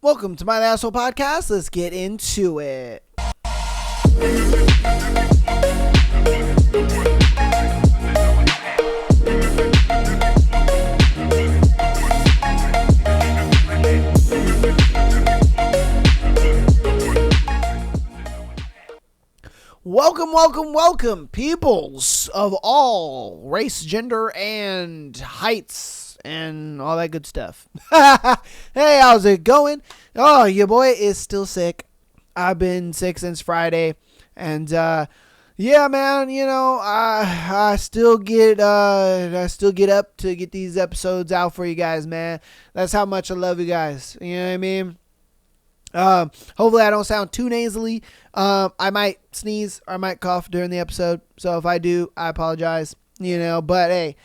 Welcome to my Asshole Podcast. Let's get into it. Welcome, peoples of all race, gender, and heights, and all that good stuff. Hey, how's it going? Oh, your boy is still sick. I've been sick since Friday, and yeah, man, you know, I still get up to get these episodes out for you guys, man. That's how much I love you guys. You know what I mean? Hopefully I don't sound too nasally. I might sneeze or I might cough during the episode. So if I do, I apologize, but hey,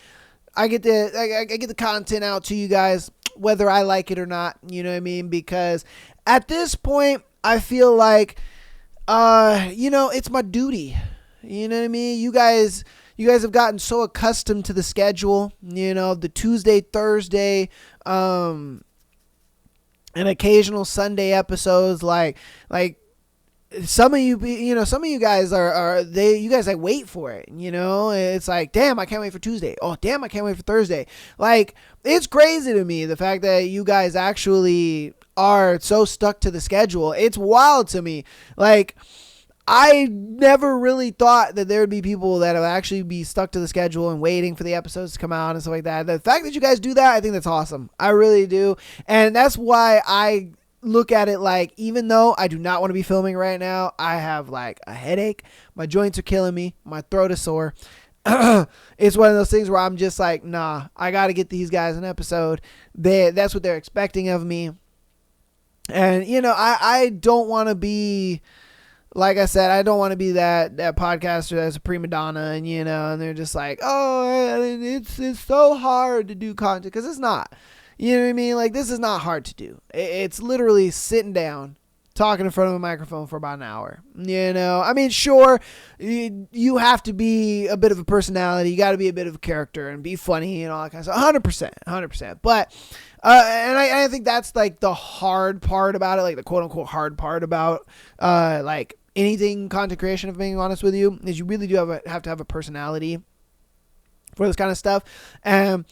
I get the content out to you guys, whether I like it or not, you know what I mean? Because at this point, I feel like, it's my duty. You know what I mean? You guys have gotten so accustomed to the schedule, the Tuesday, Thursday, and occasional Sunday episodes, like some of you guys you guys like wait for it, it's like, damn, I can't wait for Tuesday. Oh, damn, I can't wait for Thursday. Like, it's crazy to me, the fact that you guys actually are so stuck to the schedule. It's wild to me. Like, I never really thought that there would be people that would actually be stuck to the schedule and waiting for the episodes to come out and stuff like that. The fact that you guys do that, I think that's awesome. I really do. And that's why I look at it like, even though I do not want to be filming right now, I have like a headache. My joints are killing me. My throat is sore. It's one of those things where I'm just like, nah, I got to get these guys an episode. That's what they're expecting of me. And, I don't want to be... Like I said, I don't want to be that podcaster that's a prima donna and, and they're just like, oh, it's so hard to do content, because it's not. You know what I mean? Like, this is not hard to do. It's literally sitting down, talking in front of a microphone for about an hour. I mean, sure, you have to be a bit of a personality. You got to be a bit of a character and be funny and all that kind of stuff. 100%. But, and I think that's like the hard part about it, like the quote unquote hard part about, like, anything content creation, if I'm being honest with you, is you really do have to have a personality for this kind of stuff. And,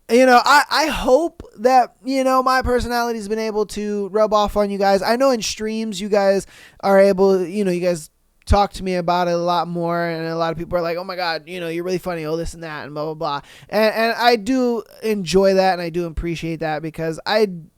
I hope that, my personality has been able to rub off on you guys. I know in streams, you guys are able, you guys talk to me about it a lot more, and a lot of people are like, oh my God, you're really funny, oh, this and that, and blah, blah, blah. And I do enjoy that, and I do appreciate that, because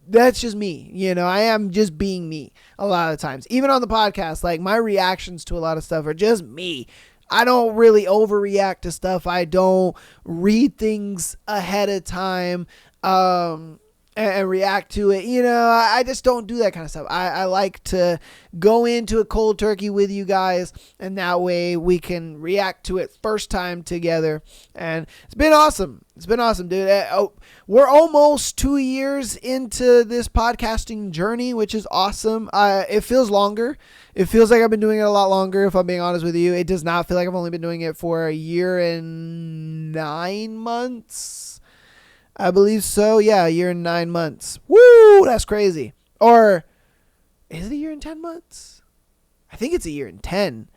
that's just me. I am just being me a lot of the times. Even on the podcast, like, my reactions to a lot of stuff are just me. I don't really overreact to stuff. I don't read things ahead of time and react to it. I just don't do that kind of stuff. I like to go into a cold turkey with you guys, and that way we can react to it first time together. And it's been awesome. Dude. We're almost 2 years into this podcasting journey, which is awesome. It feels longer. It feels like I've been doing it a lot longer, if I'm being honest with you. It does not feel like I've only been doing it for a year and 9 months. I believe so. Yeah, a year and 9 months. Woo, that's crazy. Or is it a year and 10 months? I think it's a year and 10.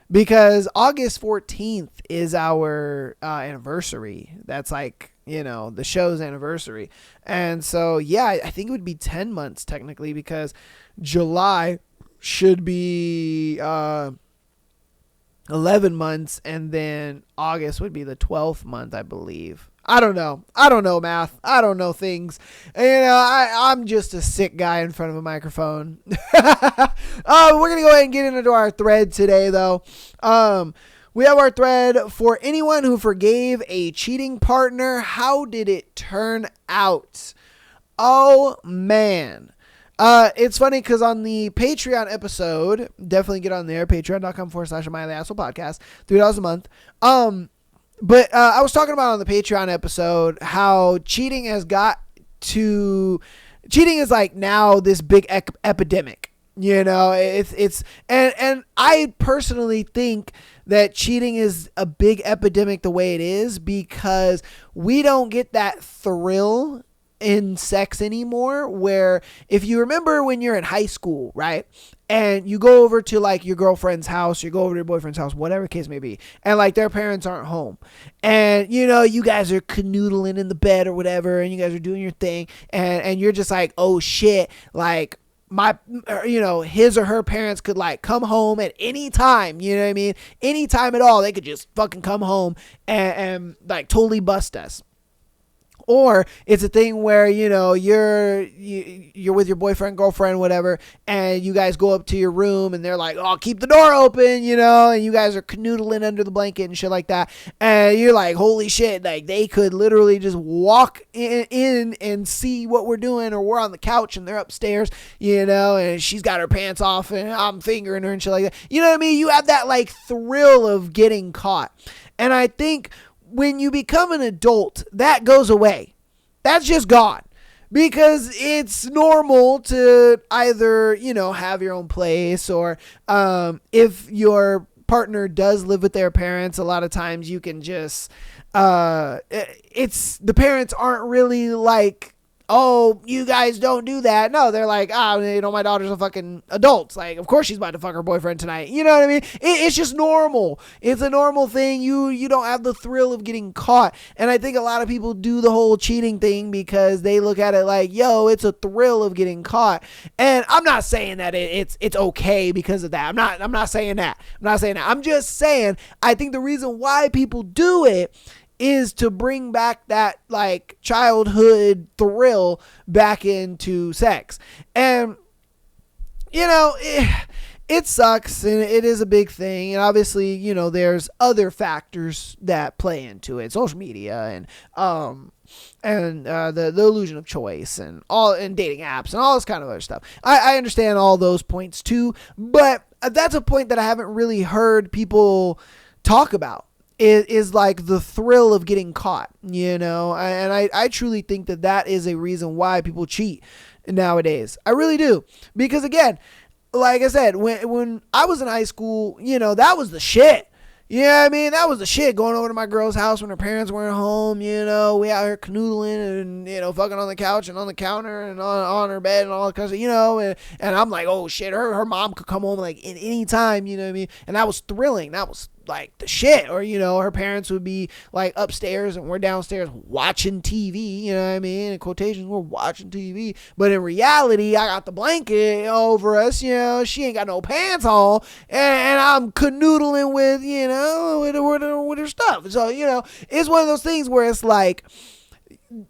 Because August 14th is our anniversary. That's like, the show's anniversary. And so, yeah, I think it would be 10 months technically, because July should be 11 months, and then August would be the 12th month, I believe. I don't know math. I don't know things. I'm just a sick guy in front of a microphone. We're going to go ahead and get into our thread today, though. We have our thread for anyone who forgave a cheating partner. How did it turn out? Oh, man. It's funny because on the Patreon episode, definitely get on there, patreon.com/MyAssholePodcast, $3 a month. But I was talking about on the Patreon episode how cheating is like now this big epidemic. It's and I personally think that cheating is a big epidemic the way it is, because we don't get that thrill in sex anymore, where if you remember when you're in high school, right? And you go over to like your girlfriend's house, you go over to your boyfriend's house, whatever the case may be, and like their parents aren't home. And you guys are canoodling in the bed or whatever, and you guys are doing your thing, and you're just like, oh shit, like his or her parents could like come home at any time, you know what I mean? Anytime at all, they could just fucking come home and like totally bust us. Or it's a thing where, you're with your boyfriend, girlfriend, whatever, and you guys go up to your room and they're like, oh, keep the door open, and you guys are canoodling under the blanket and shit like that. And you're like, holy shit, like they could literally just walk in and see what we're doing, or we're on the couch and they're upstairs, and she's got her pants off and I'm fingering her and shit like that. You know what I mean? You have that like thrill of getting caught. And I think when you become an adult, that goes away. That's just gone. Because it's normal to either, have your own place, or if your partner does live with their parents, a lot of times you can just, the parents aren't really like, oh, you guys don't do that. No, they're like, my daughter's a fucking adult. Like, of course she's about to fuck her boyfriend tonight. You know what I mean? It's just normal. It's a normal thing. You don't have the thrill of getting caught. And I think a lot of people do the whole cheating thing because they look at it like, yo, it's a thrill of getting caught. And I'm not saying that it's okay because of that. I'm not saying that. I'm just saying, I think the reason why people do it is to bring back that like childhood thrill back into sex. And it sucks, and it is a big thing, and obviously there's other factors that play into it, social media and the illusion of choice and dating apps and all this kind of other stuff. I understand all those points too, but that's a point that I haven't really heard people talk about. Is like the thrill of getting caught, and I truly think that is a reason why people cheat nowadays. I really do. Because again, like I said, when I was in high school, that was the shit. You know what I mean? That was the shit, going over to my girl's house when her parents weren't home, we out here canoodling and, fucking on the couch and on the counter and on her bed and all that kind of stuff, and I'm like, oh shit, her mom could come home like at any time, you know what I mean? And that was thrilling. That was like the shit. Or, her parents would be like upstairs and we're downstairs watching TV, you know what I mean? In quotations, we're watching TV. But in reality, I got the blanket over us, she ain't got no pants on, and I'm canoodling with, with her stuff. So, it's one of those things where it's like,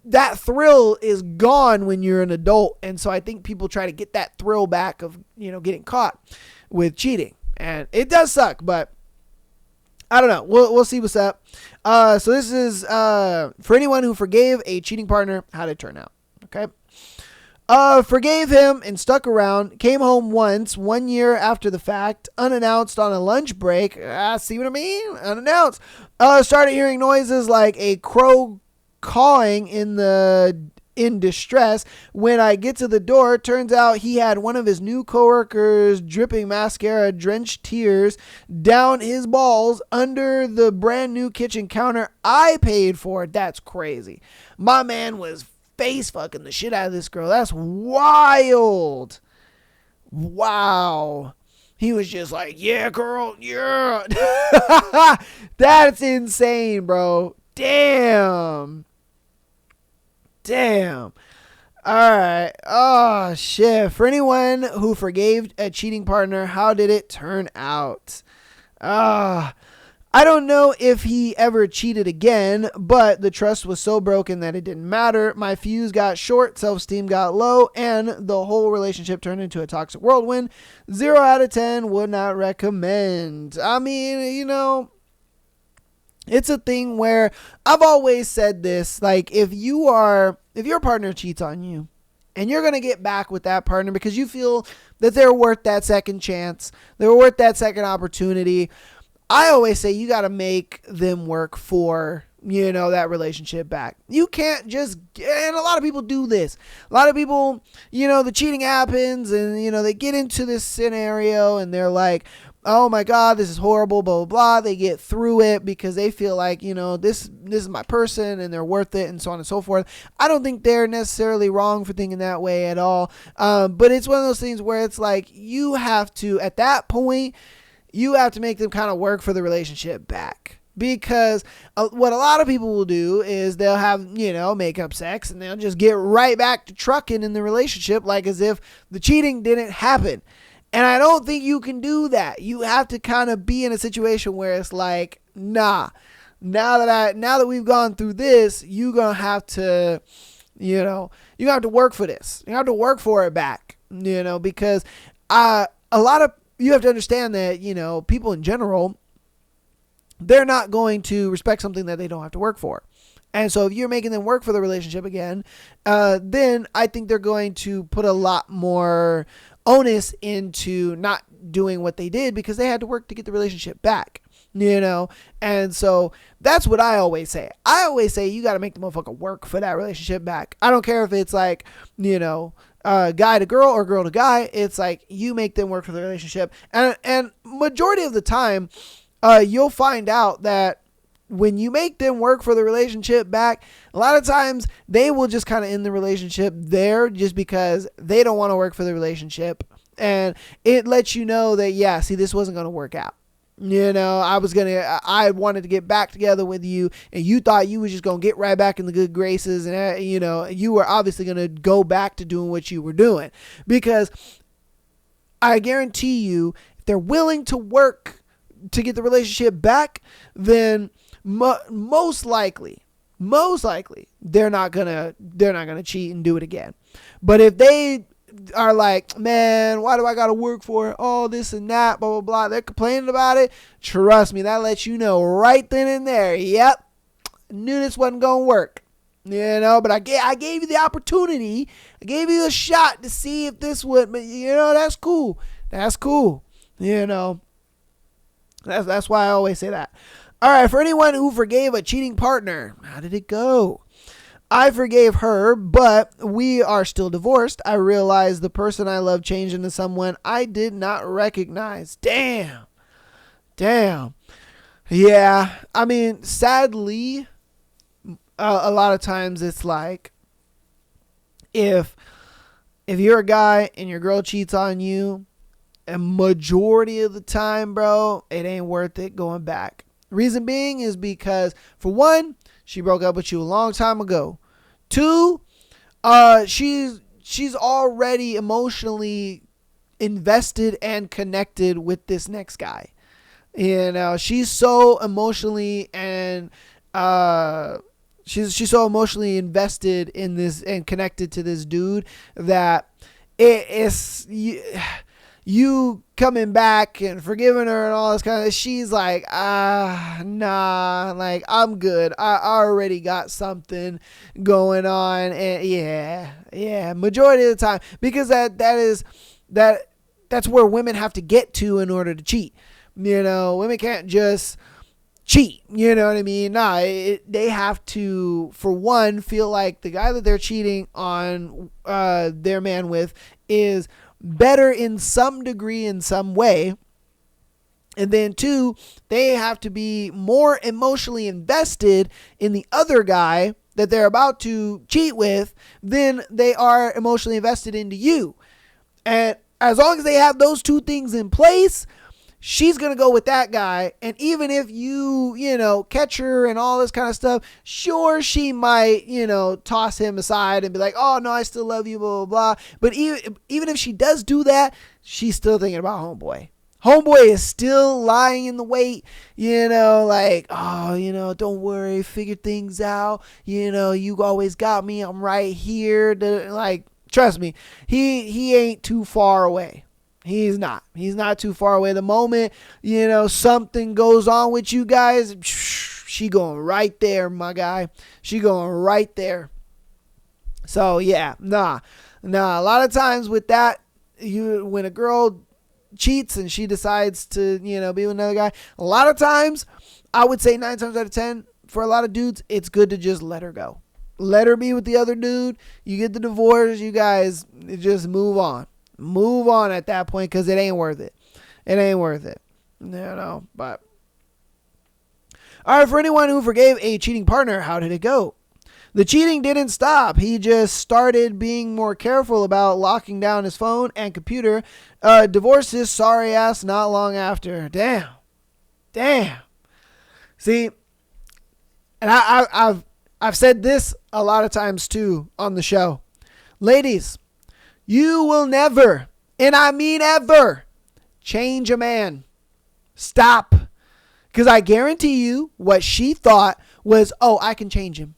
that thrill is gone when you're an adult. And so I think people try to get that thrill back of, getting caught with cheating. And it does suck, but I don't know. We'll see what's up. So this is for anyone who forgave a cheating partner, how did it turn out? Okay. Forgave him and stuck around. Came home once, 1 year after the fact, unannounced on a lunch break. See what I mean? Unannounced. Started hearing noises like a crow cawing in distress. When I get to the door, it turns out he had one of his new coworkers dripping mascara, drenched tears down his balls under the brand new kitchen counter I paid for. That's crazy. My man was face fucking the shit out of this girl. That's wild. Wow. He was just like, yeah, girl, yeah. That's insane, bro. Damn. Alright. Oh, shit. For anyone who forgave a cheating partner, how did it turn out? I don't know if he ever cheated again, but the trust was so broken that it didn't matter. My fuse got short, self-esteem got low, and the whole relationship turned into a toxic whirlwind. 0 out of 10, would not recommend. I mean, it's a thing where I've always said this, like if your partner cheats on you and you're going to get back with that partner because you feel that they're worth that second chance, they're worth that second opportunity, I always say you got to make them work for, that relationship back. You can't just, and a lot of people do this. A lot of people, the cheating happens and, they get into this scenario and they're like, oh my God, this is horrible, blah, blah, blah. They get through it because they feel like, this is my person and they're worth it and so on and so forth. I don't think they're necessarily wrong for thinking that way at all. But it's one of those things where it's like you have to, at that point, you have to make them kind of work for the relationship back. Because what a lot of people will do is they'll have, make up sex and they'll just get right back to trucking in the relationship like as if the cheating didn't happen. And I don't think you can do that. You have to kind of be in a situation where it's like, nah, now that we've gone through this, you're going to have to, you have to work for this. You have to work for it back, because you have to understand that, people in general, they're not going to respect something that they don't have to work for. And so if you're making them work for the relationship again, then I think they're going to put a lot more onus into not doing what they did because they had to work to get the relationship back, And so that's what I always say. I always say you got to make the motherfucker work for that relationship back. I don't care if it's like, guy to girl or girl to guy. It's like you make them work for the relationship. And majority of the time, you'll find out that when you make them work for the relationship back, a lot of times they will just kind of end the relationship there just because they don't want to work for the relationship. And it lets you know that, yeah, see, this wasn't going to work out. I wanted to get back together with you and you thought you were just going to get right back in the good graces. And, you were obviously going to go back to doing what you were doing, because I guarantee you, if they're willing to work to get the relationship back, then most likely they're not gonna cheat and do it again. But if they are like, man, why do I gotta work for it? Oh, this and that, blah blah blah, they're complaining about it. Trust me, that lets you know right then and there. Yep, knew this wasn't gonna work. But I gave you the opportunity. I gave you a shot to see if this would. But that's cool. That's cool. That's why I always say that. All right, for anyone who forgave a cheating partner, how did it go? I forgave her, but we are still divorced. I realized the person I love changed into someone I did not recognize. Damn. Yeah, I mean, sadly, a lot of times it's like, if you're a guy and your girl cheats on you, a majority of the time, bro, it ain't worth it going back. Reason being is because, for one, she broke up with you a long time ago. Two, she's already emotionally invested and connected with this next guy. She's so emotionally and she's so emotionally invested in this and connected to this dude that it's you coming back and forgiving her and all this kind of, she's like, nah, like, I'm good. I already got something going on. And yeah, majority of the time, because that's where women have to get to in order to cheat. Women can't just cheat. You know what I mean? Nah, they have to, for one, feel like the guy that they're cheating on their man with is better in some degree, in some way. And then two, they have to be more emotionally invested in the other guy that they're about to cheat with than they are emotionally invested into you. And as long as they have those two things in place, she's going to go with that guy. And even if you catch her and all this kind of stuff, sure, she might, toss him aside and be like, oh, no, I still love you, blah, blah, blah. But even if she does do that, she's still thinking about homeboy. Homeboy is still lying in the wait, like, oh, don't worry, figure things out. You always got me. I'm right here. Like, trust me, he ain't too far away. He's not too far away. The moment, something goes on with you guys, she going right there, my guy. She going right there. So yeah, nah. A lot of times with that, when a girl cheats and she decides to, be with another guy, a lot of times, I would say 9 times out of 10, for a lot of dudes, it's good to just let her go. Let her be with the other dude. You get the divorce. You guys just move on. Move on at that point, because it ain't worth it. It ain't worth it. But all right, for anyone who forgave a cheating partner, how did it go? The cheating didn't stop. He just started being more careful about locking down his phone and computer. Divorced his sorry ass not long after. Damn. See, and I've said this a lot of times too on the show. Ladies, you will never, and I mean ever, change a man. Stop. Because I guarantee you what she thought was, oh, I can change him.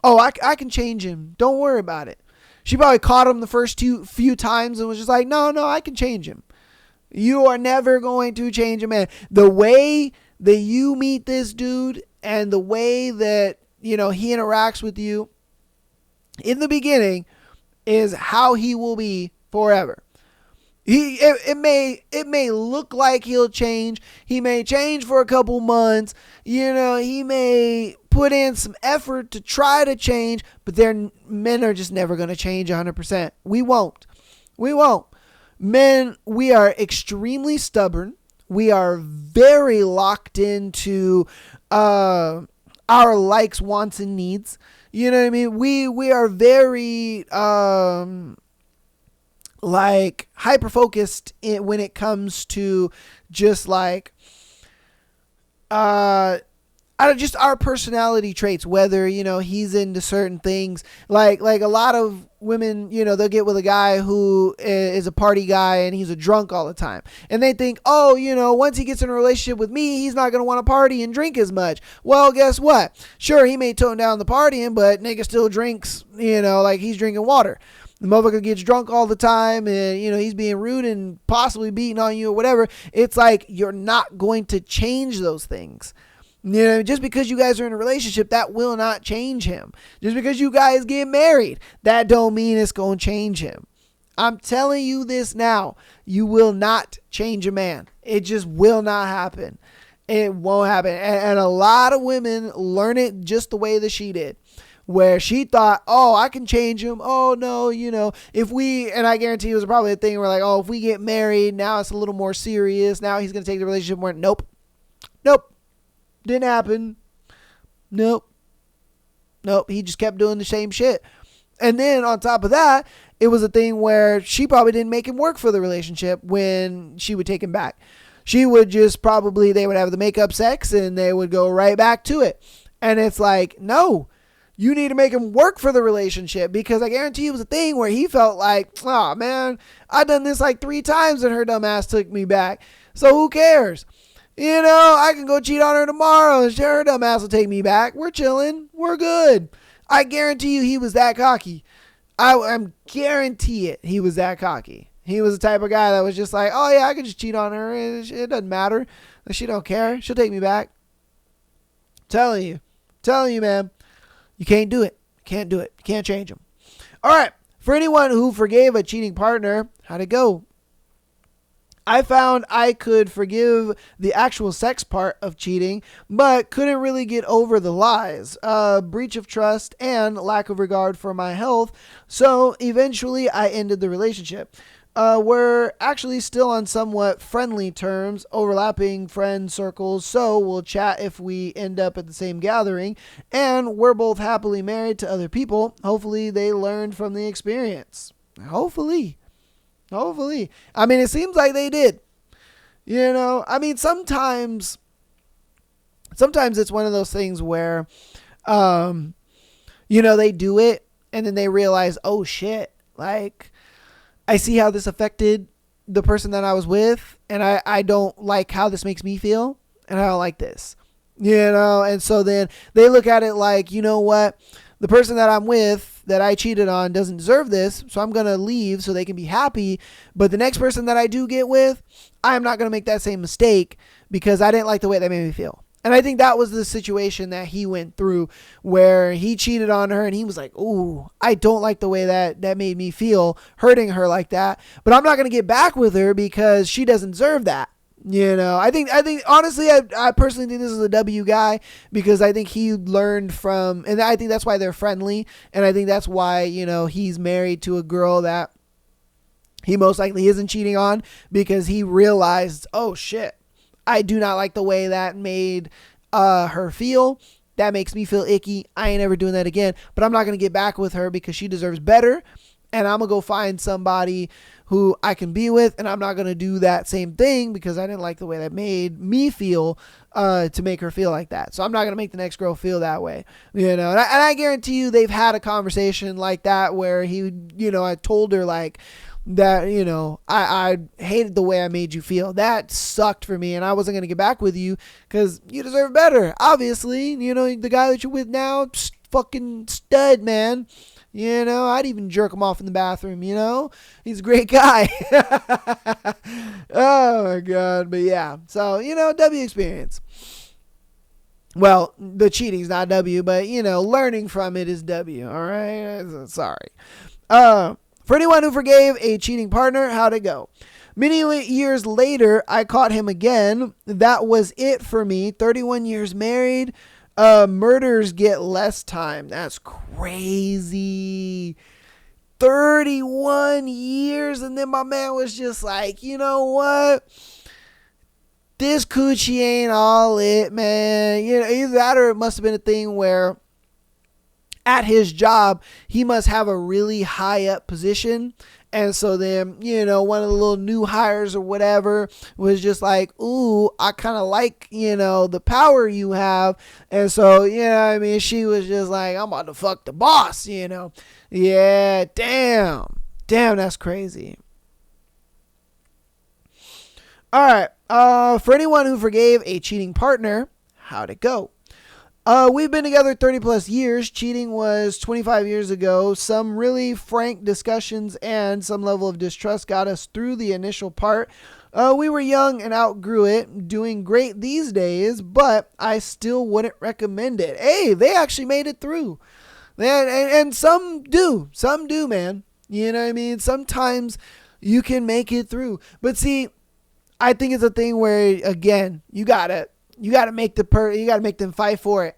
Oh, I can change him. Don't worry about it. She probably caught him the first few times and was just like, no, I can change him. You are never going to change a man. The way that you meet this dude and the way that, he interacts with you in the beginning is how he will be forever. It may look like he'll change. He may change for a couple months. He may put in some effort to try to change, but men are just never going to change 100%. We won't. Men, we are extremely stubborn. We are very locked into our likes, wants, and needs. You know what I mean? We are very hyper focused when it comes to just just our personality traits, whether, he's into certain things. Like a lot of women, they'll get with a guy who is a party guy and he's a drunk all the time. And they think, once he gets in a relationship with me, he's not going to want to party and drink as much. Well, guess what? Sure, he may tone down the partying, but nigga still drinks, like he's drinking water. The motherfucker gets drunk all the time and, he's being rude and possibly beating on you or whatever. It's like you're not going to change those things. Just because you guys are in a relationship, that will not change him. Just because you guys get married, that don't mean it's going to change him. I'm telling you this now. You will not change a man. It just will not happen. It won't happen. And a lot of women learn it just the way that she did. Where she thought, oh, I can change him. Oh, no, and I guarantee it was probably a thing where if we get married, now it's a little more serious. Now he's going to take the relationship more. Nope. Didn't happen. Nope. He just kept doing the same shit. And then on top of that, it was a thing where she probably didn't make him work for the relationship when she would take him back. She would just they would have the makeup sex and they would go right back to it. And it's like, no. You need to make him work for the relationship, because I guarantee it was a thing where he felt like, oh man, I done this 3 times and her dumb ass took me back. So who cares? I can go cheat on her tomorrow and her dumb ass will take me back. We're chilling. We're good. I guarantee you he was that cocky. I'm guarantee it. He was that cocky. He was the type of guy that was just like, oh yeah, I can just cheat on her. It doesn't matter. She don't care. She'll take me back. Telling you, man. You can't do it. Can't do it. Can't change them. All right. For anyone who forgave a cheating partner, how'd it go? I found I could forgive the actual sex part of cheating, but couldn't really get over the lies, breach of trust, and lack of regard for my health. So eventually I ended the relationship. We're actually still on somewhat friendly terms, overlapping friend circles, so we'll chat if we end up at the same gathering, and we're both happily married to other people. Hopefully they learned from the experience. Hopefully. I mean, it seems like they did. I mean, sometimes it's one of those things where, they do it and then they realize, oh shit, I see how this affected the person that I was with, and I don't like how this makes me feel, and I don't like this, and so then they look at it like, you know what, the person that I'm with that I cheated on doesn't deserve this, so I'm going to leave so they can be happy, but the next person that I do get with, I'm not going to make that same mistake because I didn't like the way that made me feel. And I think that was the situation that he went through, where he cheated on her and he was like, ooh, I don't like the way that made me feel, hurting her like that. But I'm not going to get back with her because she doesn't deserve that. I think honestly, I personally think this is a W guy, because I think he learned from, and I think that's why they're friendly. And I think that's why, he's married to a girl that he most likely isn't cheating on, because he realized, oh shit, I do not like the way that made her feel. That makes me feel icky. I ain't ever doing that again. But I'm not going to get back with her because she deserves better. And I'm going to go find somebody who I can be with. And I'm not going to do that same thing because I didn't like the way that made me feel to make her feel like that. So I'm not going to make the next girl feel that way. You know, and I guarantee you they've had a conversation like that where he, you know, I told her like, that, you know, I hated the way I made you feel. That sucked for me, and I wasn't going to get back with you because you deserve better. Obviously, you know, the guy that you're with now, fucking stud, man. You know, I'd even jerk him off in the bathroom, you know. He's a great guy. Oh, my God. But, yeah. So, you know, W experience. Well, the cheating's not W, but, you know, learning from it is W, all right? Sorry. For anyone who forgave a cheating partner, how'd it go? Many years later, I caught him again. That was it for me. 31 years married. Murders get less time. That's crazy. 31 years. And then my man was just like, you know what? This coochie ain't all it, man. You know, either that or it must have been a thing where at his job, he must have a really high up position. And so then, you know, one of the little new hires or whatever was just like, ooh, I kind of like, you know, the power you have. And so, you know, I mean, she was just like, I'm about to fuck the boss, you know. Yeah, damn. Damn, that's crazy. All right. For anyone who forgave a cheating partner, how'd it go? We've been together 30 plus years. Cheating was 25 years ago. Some really frank discussions and some level of distrust got us through the initial part. We were young and outgrew it. Doing great these days, but I still wouldn't recommend it. Hey, they actually made it through. And some do. Some do, man. You know what I mean? Sometimes you can make it through. But see, I think it's a thing where, again, you gotta make them fight for it.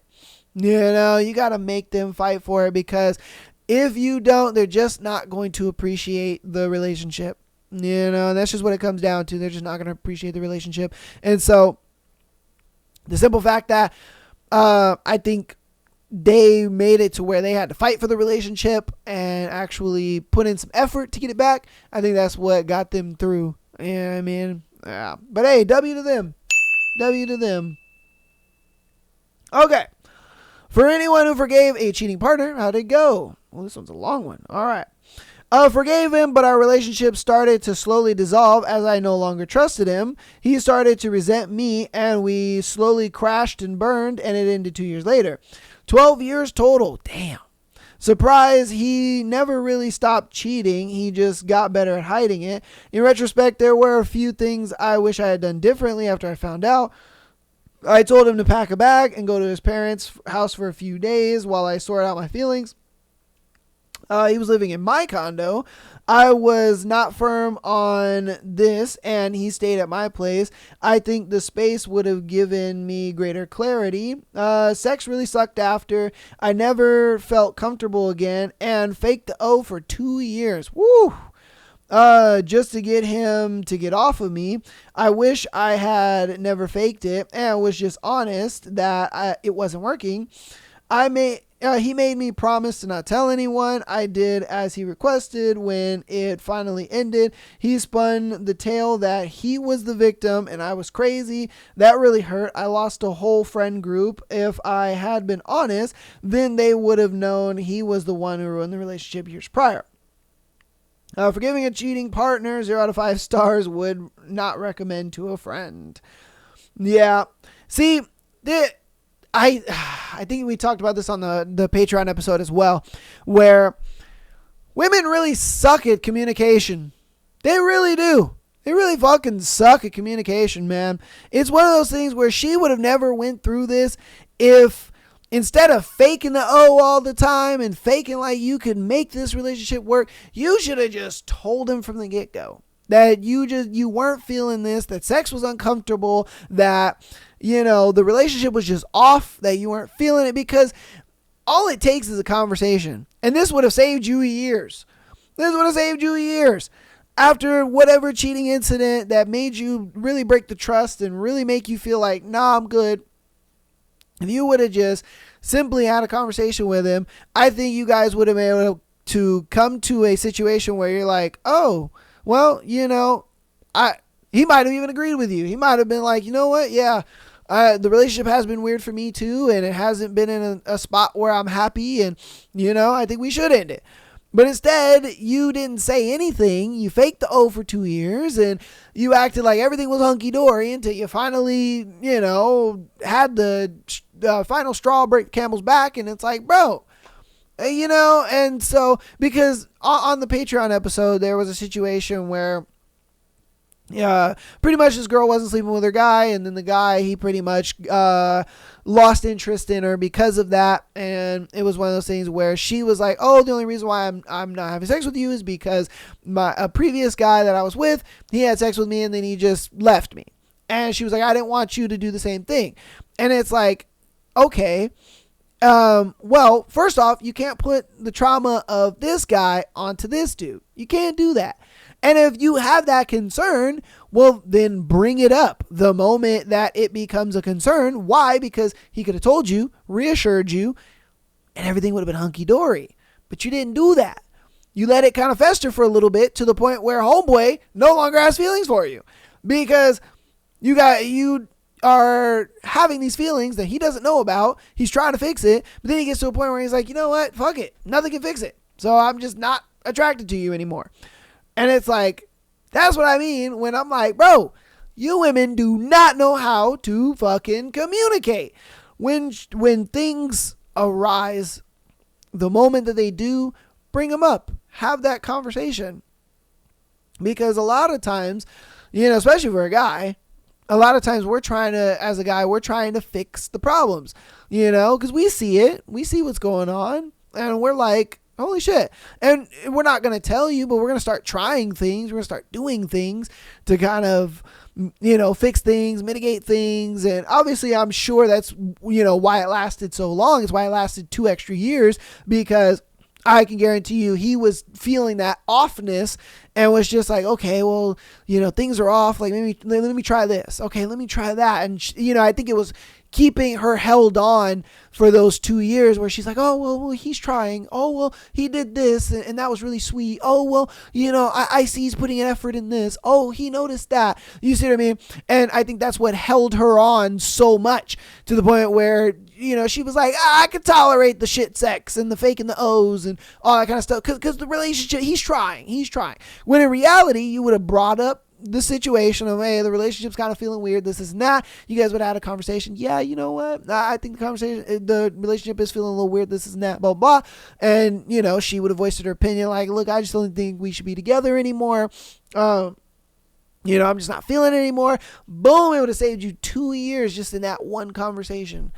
You know, you gotta make them fight for it because if you don't, they're just not going to appreciate the relationship. You know, and that's just what it comes down to. They're just not going to appreciate the relationship. And so the simple fact that I think they made it to where they had to fight for the relationship and actually put in some effort to get it back. I think that's what got them through. You know what I mean? Yeah. But hey, W to them. W to them. Okay. For anyone who forgave a cheating partner, how'd it go? Well, this one's a long one. All right. Forgave him, but our relationship started to slowly dissolve as I no longer trusted him. He started to resent me, and we slowly crashed and burned, and it ended 2 years later. 12 years total. Damn. Surprise, he never really stopped cheating. He just got better at hiding it. In retrospect, there were a few things I wish I had done differently after I found out. I told him to pack a bag and go to his parents' house for a few days while I sort out my feelings. He was living in my condo. I was not firm on this, and he stayed at my place. I think the space would have given me greater clarity. Sex really sucked after. I never felt comfortable again, and faked the O for 2 years. Woo! Just to get him to get off of me. I wish I had never faked it and was just honest that it wasn't working. He made me promise to not tell anyone. I did as he requested. When it finally ended, he spun the tale that he was the victim and I was crazy. That really hurt. I lost a whole friend group. If I had been honest, then they would have known he was the one who ruined the relationship years prior. Forgiving a cheating partner, 0 out of 5 stars, would not recommend to a friend. Yeah. See, I think we talked about this on the Patreon episode as well, where women really suck at communication. They really do. They really fucking suck at communication, man. It's one of those things where she would have never went through this if instead of faking the O all the time and faking like you could make this relationship work, you should have just told him from the get-go that you weren't feeling this, that sex was uncomfortable, that, you know, the relationship was just off, that you weren't feeling it, because all it takes is a conversation. And this would have saved you years. This would have saved you years. after whatever cheating incident that made you really break the trust and really make you feel like, nah, I'm good. If you would have just simply had a conversation with him, I think you guys would have been able to come to a situation where you're like, oh, well, he might have even agreed with you. He might have been like, you know what? Yeah, the relationship has been weird for me too, and it hasn't been in a spot where I'm happy, and, I think we should end it. But instead, you didn't say anything. You faked the O for 2 years, and you acted like everything was hunky-dory until you finally, had the final straw break the camel's back, and it's like, bro, and so, because on the Patreon episode, there was a situation where pretty much this girl wasn't sleeping with her guy, and then the guy, he pretty much lost interest in her because of that. And it was one of those things where she was like, oh, the only reason why I'm not having sex with you is because a previous guy that I was with, he had sex with me and then he just left me. And she was like, I didn't want you to do the same thing. And it's like, okay, well, first off, you can't put the trauma of this guy onto this dude. You can't do that. And if you have that concern, well, then bring it up the moment that it becomes a concern. Why? Because he could have told you, reassured you, and everything would have been hunky-dory. But you didn't do that. You let it kind of fester for a little bit to the point where homeboy no longer has feelings for you. Because you are having these feelings that he doesn't know about. He's trying to fix it. But then he gets to a point where he's like, you know what? Fuck it. Nothing can fix it. So I'm just not attracted to you anymore. And it's like, that's what I mean when I'm like, bro, you women do not know how to fucking communicate. When things arise, the moment that they do, bring them up. Have that conversation. Because a lot of times, especially for a guy, a lot of times as a guy, we're trying to fix the problems, because we see it. We see what's going on. And we're like, holy shit. And we're not going to tell you, but we're going to start trying things. We're going to start doing things to kind of, fix things, mitigate things. And obviously I'm sure that's, why it lasted so long. It's why it lasted 2 extra years, because I can guarantee you he was feeling that offness and was just like, okay, well, things are off. Like, maybe let me try this. Okay, let me try that. And, I think it was keeping her held on for those 2 years where she's like, oh, well, he's trying. Oh, well, he did this and that was really sweet. Oh, well, I see he's putting an effort in this. Oh, he noticed that. You see what I mean? And I think that's what held her on so much to the point where, she was like, I could tolerate the shit sex and the faking the O's and all that kind of stuff. Cause the relationship, he's trying. When in reality, you would have brought up the situation of, hey, the relationship's kind of feeling weird. This is not. You guys would have had a conversation. Yeah, you know what? I think the relationship is feeling a little weird. This is not, blah, blah. And, she would have voiced her opinion like, look, I just don't think we should be together anymore. I'm just not feeling it anymore. Boom, it would have saved you 2 years just in that one conversation.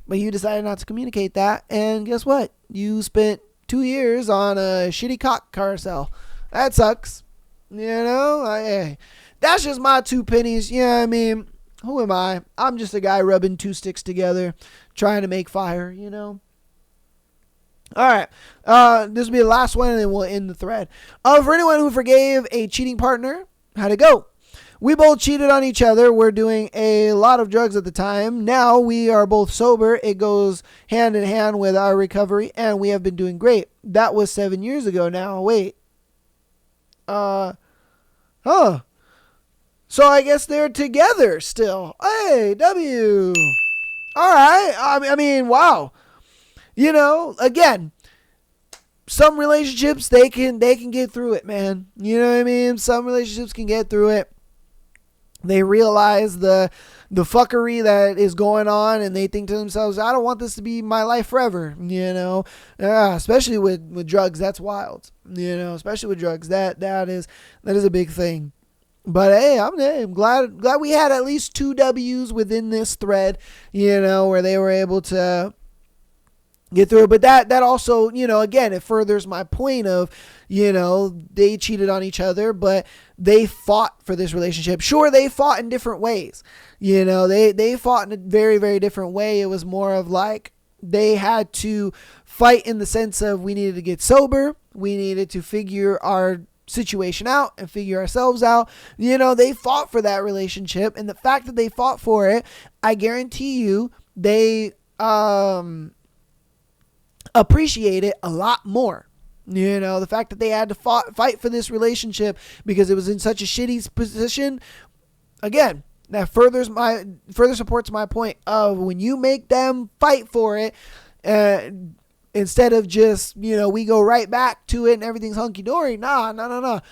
But you decided not to communicate that. And guess what? You spent 2 years on a shitty cock carousel. That sucks. That's just my 2 pennies. Yeah, I mean, who am I? I'm just a guy rubbing 2 sticks together, trying to make fire, All right. This will be the last one, and then we'll end the thread. For anyone who forgave a cheating partner, how'd it go? We both cheated on each other. We're doing a lot of drugs at the time. Now we are both sober. It goes hand in hand with our recovery, and we have been doing great. That was 7 years ago now. Wait. So I guess they're together still. Hey, W. All right. I mean, wow. Again, some relationships, they can get through it, man. You know what I mean? Some relationships can get through it. They realize the fuckery that is going on, and they think to themselves, I don't want this to be my life forever, especially with drugs. That's wild, especially with drugs. That is a big thing. But hey, I'm glad we had at least 2 W's within this thread, where they were able to get through it. But that also, again, it furthers my point of, they cheated on each other, but they fought for this relationship. Sure, they fought in different ways. They fought in a very, very different way. It was more of like they had to fight in the sense of we needed to get sober. We needed to figure our situation out and figure ourselves out. They fought for that relationship, and the fact that they fought for it, I guarantee you they appreciate it a lot more. The fact that they had to fight for this relationship because it was in such a shitty position, again, that further supports my point of when you make them fight for it, instead of just, we go right back to it and everything's hunky-dory. No,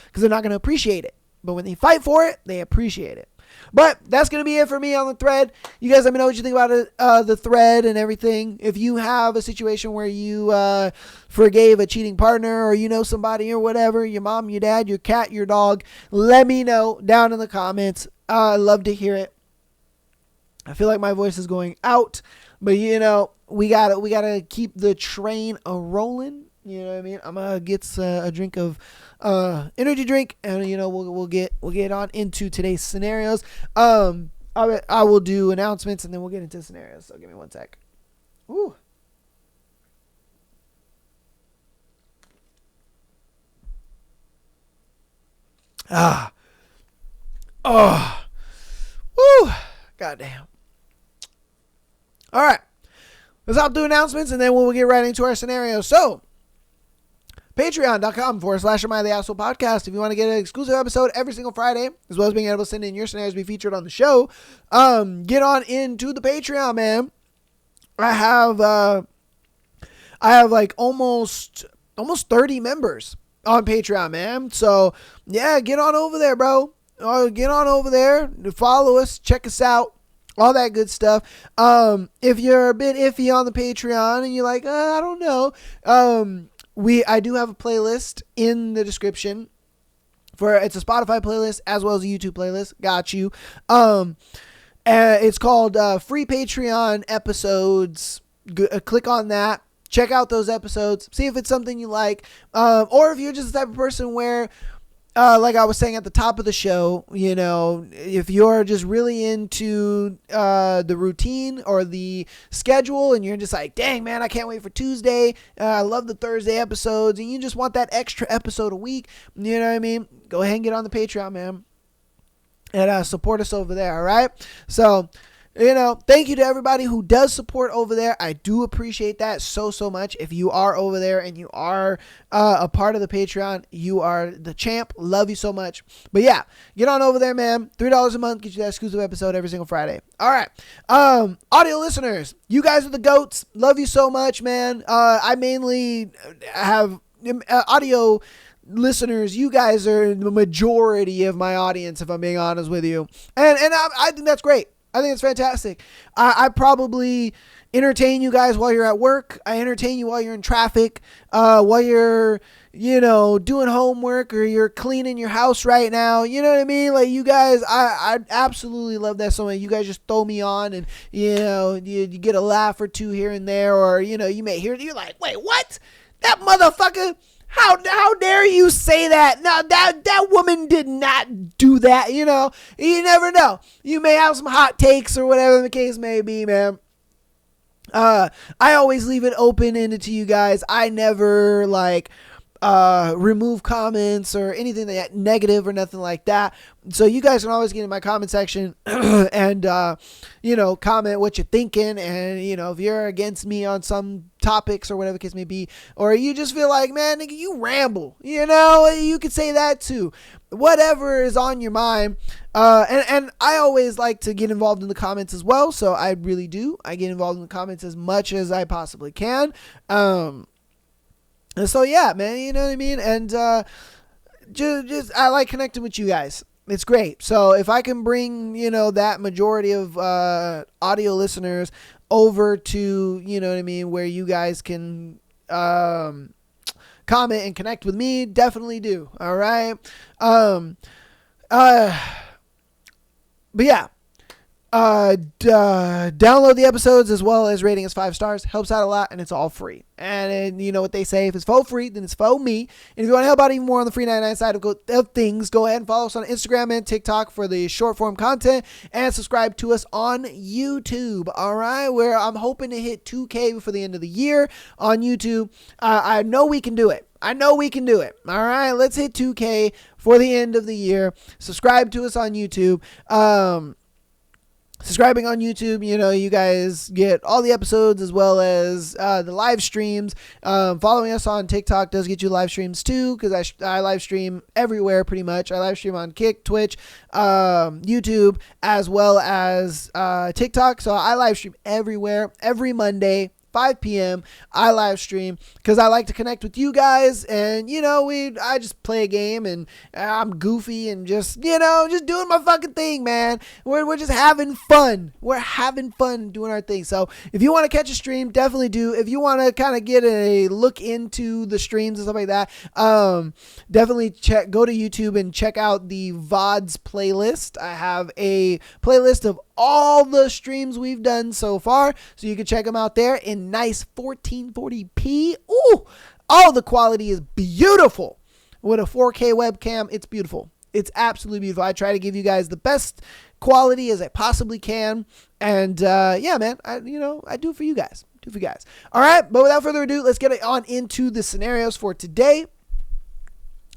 because they're not going to appreciate it. But when they fight for it, they appreciate it. But that's going to be it for me on the thread. You guys let me know what you think about the thread and everything. If you have a situation where you forgave a cheating partner, or somebody or whatever, your mom, your dad, your cat, your dog, let me know down in the comments. I love to hear it. I feel like my voice is going out, but we gotta keep the train rolling. You know what I mean? I'm gonna get a drink of energy drink, and we'll get on into today's scenarios. I will do announcements, and then we'll get into scenarios. So give me one sec. Ooh. Oh. Woo. Goddamn. All right. Let's all do announcements, and then we'll get right into our scenario. So, patreon.com/Am I the Asshole Podcast. If you want to get an exclusive episode every single Friday, as well as being able to send in your scenarios to be featured on the show, get on into the Patreon, man. I have like almost 30 members on Patreon, man. So, yeah, get on over there, bro. Get on over there, follow us, check us out, all that good stuff. If you're a bit iffy on the Patreon and you're like, I don't know, I do have a playlist in the description it's a Spotify playlist as well as a YouTube playlist. Got you. It's called Free Patreon Episodes. Click on that. Check out those episodes. See if it's something you like. Or if you're just the type of person where, like I was saying at the top of the show, if you're just really into the routine or the schedule, and you're just like, dang, man, I can't wait for Tuesday. I love the Thursday episodes, and you just want that extra episode a week, you know what I mean? Go ahead and get on the Patreon, man, and support us over there, all right? So, thank you to everybody who does support over there. I do appreciate that so much. If you are over there and you are a part of the Patreon, you are the champ. Love you so much. But yeah, get on over there, man. $3 a month gets you that exclusive episode every single Friday. All right. Audio listeners, you guys are the GOATs. Love you so much, man. I mainly have audio listeners. You guys are the majority of my audience, if I'm being honest with you. And I think that's great. I think it's fantastic. I probably entertain you guys while you're at work. I entertain you while you're in traffic, while you're, doing homework, or you're cleaning your house right now. You know what I mean? Like, you guys, I absolutely love that so much. You guys just throw me on, and, you get a laugh or two here and there, or, you may hear it. You're like, wait, what? That motherfucker... How dare you say that? No, that woman did not do that, You never know. You may have some hot takes or whatever the case may be, man. I always leave it open-ended to you guys. I never, remove comments or anything that negative or nothing like that. So you guys can always get in my comment section and, comment what you're thinking. And, if you're against me on some topics or whatever the case may be, or you just feel like, man, nigga, you ramble, you could say that too. Whatever is on your mind. And I always like to get involved in the comments as well. So I really do. I get involved in the comments as much as I possibly can. And so, yeah, man, you know what I mean? And just I like connecting with you guys. It's great. So if I can bring, that majority of audio listeners over to, what I mean, where you guys can comment and connect with me, definitely do. All right. But yeah. Download the episodes as well as rating us 5 stars. Helps out a lot, and it's all free. And you know what they say, if it's for free, then it's for me. And if you want to help out even more on the free 99 side of things, go ahead and follow us on Instagram and TikTok for the short form content, and subscribe to us on YouTube. All right, where I'm hoping to hit 2K before the end of the year on YouTube. I know we can do it. All right, let's hit 2K for the end of the year. Subscribe to us on YouTube. Subscribing on YouTube, you know, you guys get all the episodes as well as the live streams. Following us on TikTok does get you live streams too, because I live stream everywhere pretty much. I live stream on Kick, Twitch, YouTube, as well as TikTok. So I live stream everywhere every Monday. 5 p.m. I live stream because I like to connect with you guys, and you know, I just play a game and I'm goofy and just doing my fucking thing, man. We're just having fun. We're having fun doing our thing. So if you want to catch a stream, definitely do. If you want to kind of get a look into the streams and stuff like that, definitely go to YouTube and check out the VODs playlist. I have a playlist of all the streams we've done so far, so you can check them out there in nice 1440p. Ooh, all the quality is beautiful. With a 4K webcam, it's beautiful. It's absolutely beautiful. I try to give you guys the best quality as I possibly can, and yeah, man, I do it for you guys. All right, but without further ado, let's get on into the scenarios for today.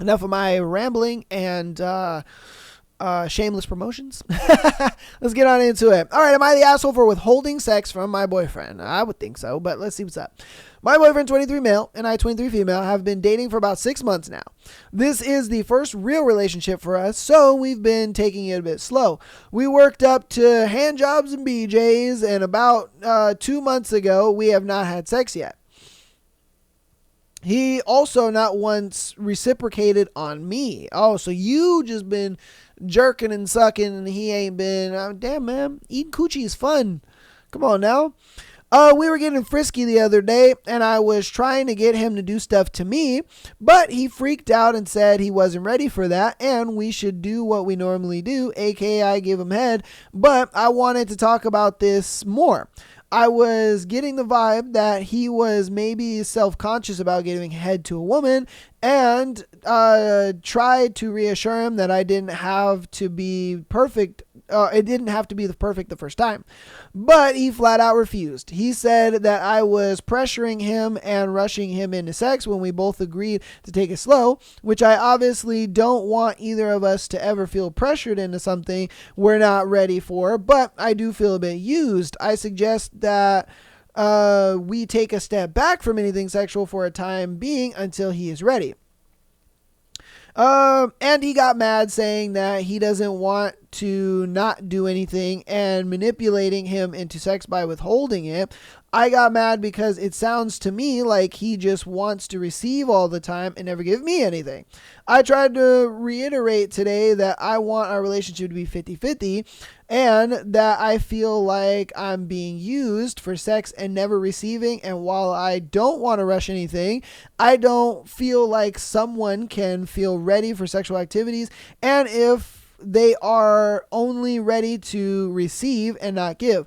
Enough of my rambling and shameless promotions. Let's get on into it. All right, am I the asshole for withholding sex from my boyfriend? I would think so, but let's see what's up. My boyfriend, 23 male, and I, 23 female, have been dating for about 6 months now. This is the first real relationship for us, so we've been taking it a bit slow. We worked up to hand jobs and BJs, and about 2 months ago, we have not had sex yet. He also not once reciprocated on me. Oh, so you just been jerking and sucking, and he ain't been. Damn, man, eating coochie is fun. Come on now. We were getting frisky the other day, and I was trying to get him to do stuff to me, but he freaked out and said he wasn't ready for that, and we should do what we normally do, aka I give him head. But I wanted to talk about this more. I was getting the vibe that he was maybe self-conscious about giving head to a woman, and tried to reassure him that I didn't have to be perfect. It didn't have to be perfect the first time, but he flat out refused. He said that I was pressuring him and rushing him into sex when we both agreed to take it slow, which I obviously don't want either of us to ever feel pressured into something we're not ready for, but I do feel a bit used. I suggest that we take a step back from anything sexual for a time being until he is ready. And he got mad, saying that he doesn't want to not do anything and manipulating him into sex by withholding it. I got mad because it sounds to me like he just wants to receive all the time and never give me anything. I tried to reiterate today that I want our relationship to be 50-50 and that I feel like I'm being used for sex and never receiving. And while I don't want to rush anything, I don't feel like someone can feel ready for sexual activities. And if they are only ready to receive and not give.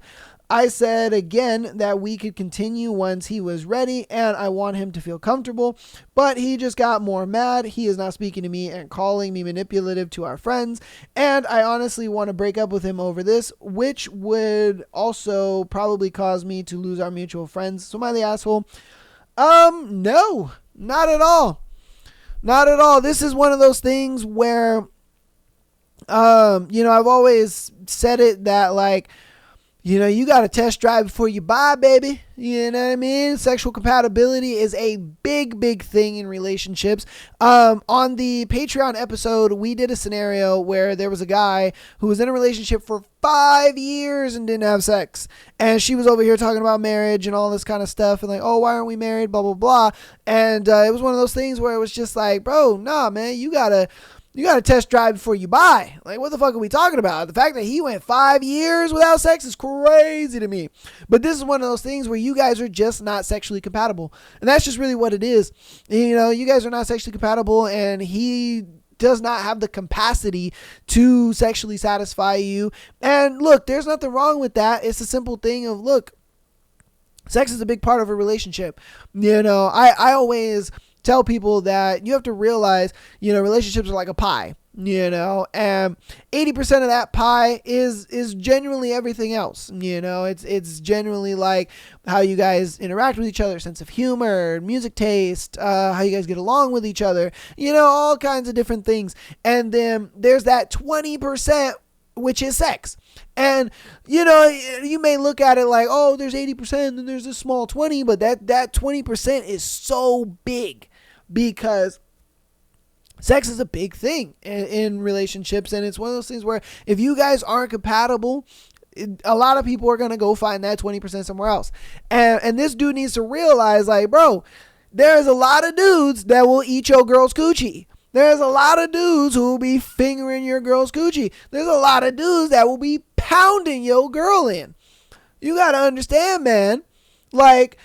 I said again that we could continue once he was ready, and I want him to feel comfortable, but he just got more mad. He is not speaking to me and calling me manipulative to our friends, and I honestly want to break up with him over this, which would also probably cause me to lose our mutual friends. So am I the asshole? No, not at all. Not at all. This is one of those things where I've always said it that, like, you got to test drive before you buy, baby. You know what I mean? Sexual compatibility is a big, big thing in relationships. On the Patreon episode, we did a scenario where there was a guy who was in a relationship for 5 years and didn't have sex. And she was over here talking about marriage and all this kind of stuff. And like, oh, why aren't we married? Blah, blah, blah. And it was one of those things where it was just like, bro, nah, man, you got to test drive before you buy. Like, what the fuck are we talking about? The fact that he went 5 years without sex is crazy to me. But this is one of those things where you guys are just not sexually compatible. And that's just really what it is. You guys are not sexually compatible, and he does not have the capacity to sexually satisfy you. And look, there's nothing wrong with that. It's a simple thing of, look, sex is a big part of a relationship. I always tell people that you have to realize, relationships are like a pie, and 80% of that pie is genuinely everything else. It's genuinely like how you guys interact with each other, sense of humor, music taste, how you guys get along with each other, all kinds of different things. And then there's that 20%, which is sex. And, you may look at it like, oh, there's 80% and there's a small 20, but that 20% is so big because sex is a big thing in relationships. And it's one of those things where if you guys aren't compatible, a lot of people are going to go find that 20% somewhere else. And this dude needs to realize, like, bro, there's a lot of dudes that will eat your girl's coochie. There's a lot of dudes who will be fingering your girl's coochie. There's a lot of dudes that will be pounding your girl in. You got to understand, man. Like,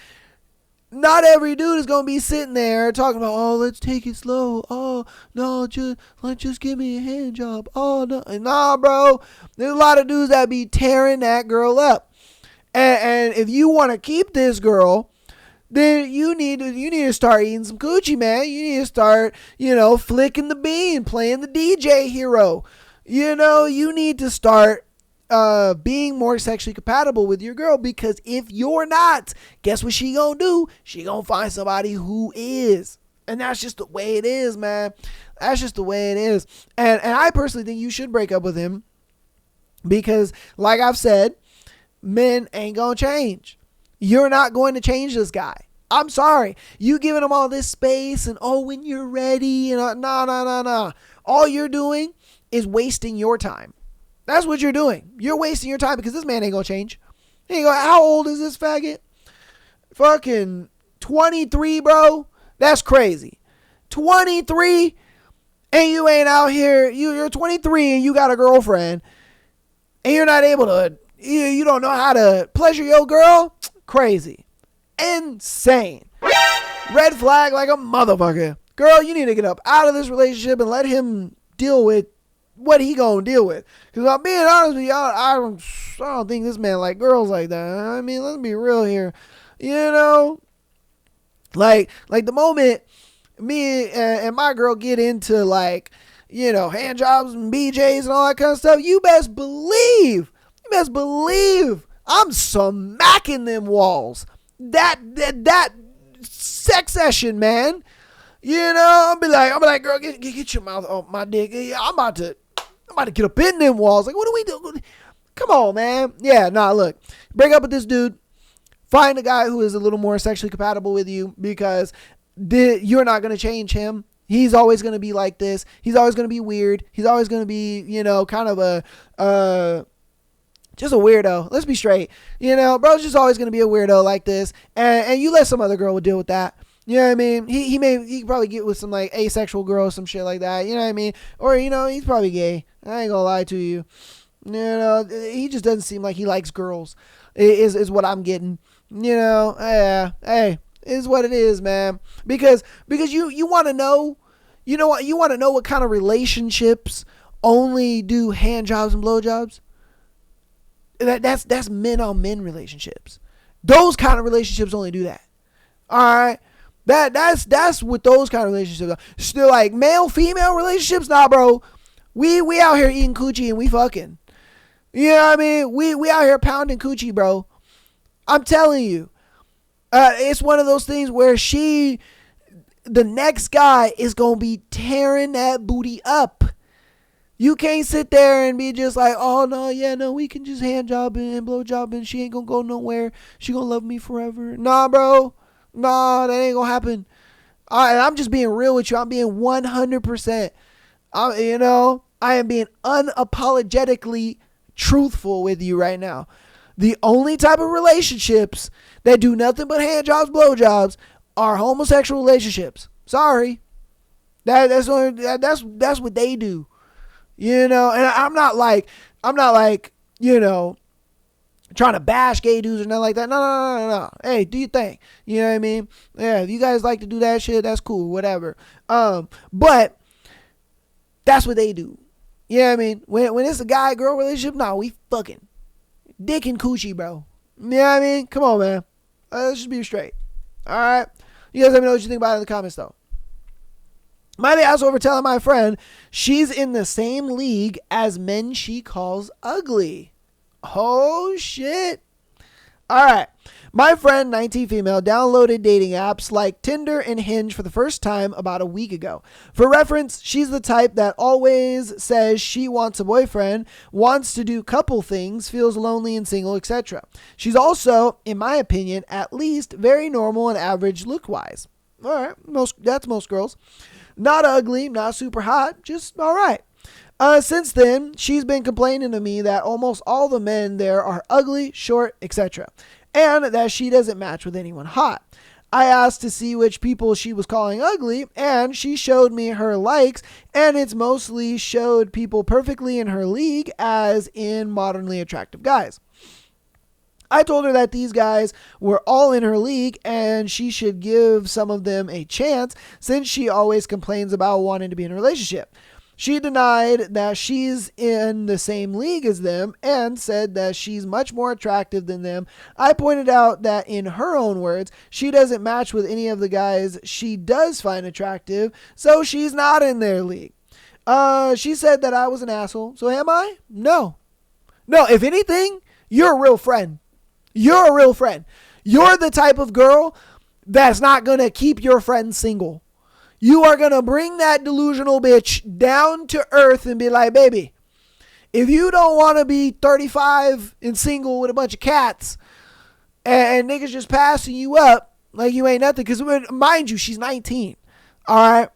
not every dude is going to be sitting there talking about, oh, let's take it slow. Oh, no, just give me a hand job. Oh, no. Nah, bro. There's a lot of dudes that be tearing that girl up. And if you want to keep this girl, then you need to start eating some coochie, man. You need to start, flicking the bean, playing the DJ hero. You need to start being more sexually compatible with your girl, because if you're not, guess what she gonna do? She gonna find somebody who is. And that's just the way it is, man. That's just the way it is. And I personally think you should break up with him because, like I've said, men ain't gonna change. You're not going to change this guy. I'm sorry. You giving him all this space and, oh, when you're ready. No. All you're doing is wasting your time. That's what you're doing. You're wasting your time because this man ain't going to change. He ain't gonna, how old is this faggot? Fucking 23, bro. That's crazy. 23 and you ain't out here. You're 23 and you got a girlfriend and you're not able to, you don't know how to pleasure your girl. Crazy. Insane. Red flag like a motherfucker. Girl, you need to get up out of this relationship and let him deal with what he gonna deal with. Because I'm being honest with y'all, I don't think this man like girls like that. I mean, let's be real here. Like the moment me and my girl get into like, hand jobs and BJs and all that kind of stuff, you best believe I'm smacking them walls. That sex session, man. I'll be like, girl, get your mouth off my dick. I'm about to get up in them walls. Like, what do we do? Come on, man. Yeah, nah, look. Break up with this dude. Find a guy who is a little more sexually compatible with you, because you're not going to change him. He's always going to be like this. He's always going to be weird. He's always going to be, kind of just a weirdo. Let's be straight. Bro's just always going to be a weirdo like this. And you let some other girl deal with that. You know what I mean? He could probably get with some like asexual girl or some shit like that. You know what I mean? Or, he's probably gay. I ain't gonna lie to you. He just doesn't seem like he likes girls is what I'm getting. Yeah, hey, is what it is, man. Because you want to know, you want to know what kind of relationships only do hand jobs and blow jobs? That's men on men relationships. Those kind of relationships only do that. All right. That's what those kind of relationships are. Still, like male female relationships, nah, bro. We out here eating coochie and we fucking. You know what I mean? We out here pounding coochie, bro. I'm telling you. It's one of those things where the next guy is gonna be tearing that booty up. You can't sit there and be just like, oh no, we can just hand job and blow job and she ain't gonna go nowhere. She gonna love me forever. Nah, bro. Nah, that ain't gonna happen. And I'm just being real with you. I'm being 100%. I am being unapologetically truthful with you right now. The only type of relationships that do nothing but hand jobs, blow jobs are homosexual relationships. Sorry. That's what they do. And I'm not like, trying to bash gay dudes or nothing like that. No. Hey, do your thing. You know what I mean? Yeah, if you guys like to do that shit, that's cool, whatever. But That's what they do. You know what I mean? When it's a guy-girl relationship, nah, we fucking. Dick and coochie, bro. You know what I mean? Come on, man. Let's just be straight. All right? You guys let me know what you think about it in the comments, though. My asshole for telling my friend she's in the same league as men she calls ugly. Oh, shit. All right. My friend, 19 female, downloaded dating apps like Tinder and Hinge for the first time about a week ago. For reference, she's the type that always says she wants a boyfriend, wants to do couple things, feels lonely and single, etc. She's also, in my opinion, at least very normal and average look-wise. All right, that's most girls. Not ugly, not super hot, just all right. Since then, she's been complaining to me that almost all the men there are ugly, short, etc., and that she doesn't match with anyone hot. I asked to see which people she was calling ugly, and she showed me her likes, and it's mostly showed people perfectly in her league, as in modernly attractive guys. I told her that these guys were all in her league and she should give some of them a chance, since she always complains about wanting to be in a relationship. She denied that she's in the same league as them and said that she's much more attractive than them. I pointed out that, in her own words, she doesn't match with any of the guys she does find attractive, so she's not in their league. She said that I was an asshole. So am I? No. No, if anything, you're a real friend. You're a real friend. You're the type of girl that's not going to keep your friends single. You are going to bring that delusional bitch down to earth and be like, baby, if you don't want to be 35 and single with a bunch of cats and niggas just passing you up like you ain't nothing, because mind you, she's 19. All right.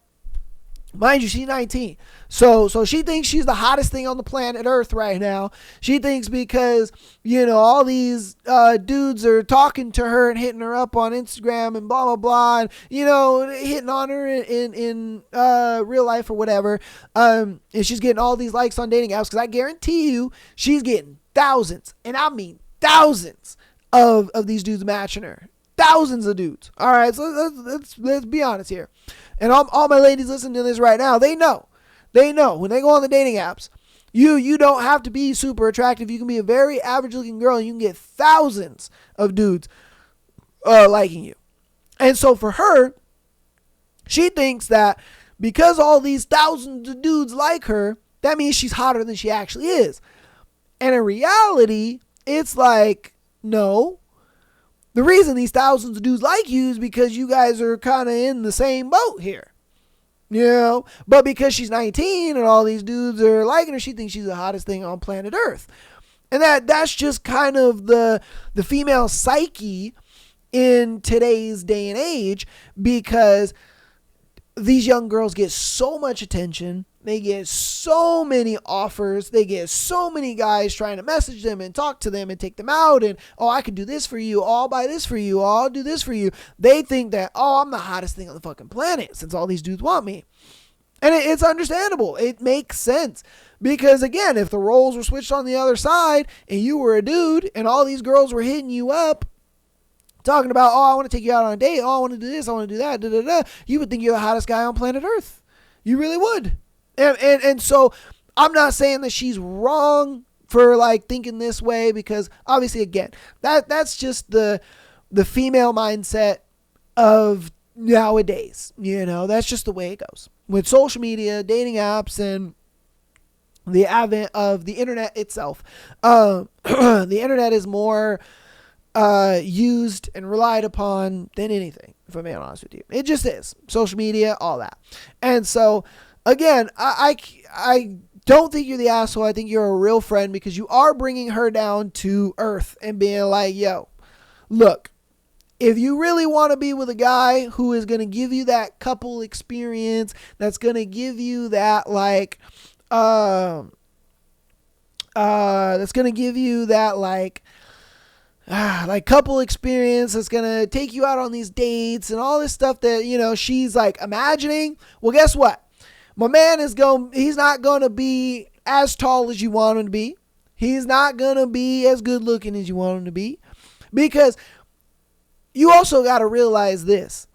Mind you, she's 19. So she thinks she's the hottest thing on the planet Earth right now. She thinks because, all these dudes are talking to her and hitting her up on Instagram and blah, blah, blah, and, hitting on her in real life or whatever. And she's getting all these likes on dating apps, because I guarantee you she's getting thousands, and I mean thousands of these dudes matching her. Thousands of dudes. All right, so let's be honest here. And all my ladies listening to this right now, they know when they go on the dating apps, you don't have to be super attractive. You can be a very average looking girl and you can get thousands of dudes liking you. And so for her, she thinks that because all these thousands of dudes like her, that means she's hotter than she actually is. And in reality, it's like, no. The reason these thousands of dudes like you is because you guys are kind of in the same boat here. But because she's 19 and all these dudes are liking her, she thinks she's the hottest thing on planet Earth. And that's just kind of the female psyche in today's day and age, because these young girls get so much attention. They get so many offers. They get so many guys trying to message them and talk to them and take them out. And, I can do this for you. I'll buy this for you. I'll do this for you. They think that, I'm the hottest thing on the fucking planet since all these dudes want me. And it's understandable. It makes sense. Because, again, if the roles were switched on the other side and you were a dude and all these girls were hitting you up, talking about, I want to take you out on a date. I want to do this. I want to do that. You would think you're the hottest guy on planet Earth. You really would. And so I'm not saying that she's wrong for thinking this way, because obviously, again, that's just the female mindset of nowadays. That's just the way it goes with social media, dating apps, and the advent of the internet itself. The internet is more used and relied upon than anything, if I'm being honest with you. It just is. Social media, all that. And so, again, I don't think you're the asshole. I think you're a real friend, because you are bringing her down to earth and being like, yo, look, if you really want to be with a guy who is going to give you that couple experience, that's going to give you that couple experience, that's going to take you out on these dates and all this stuff that, she's imagining. Well, guess what? My man he's not going to be as tall as you want him to be. He's not going to be as good looking as you want him to be, because you also got to realize this.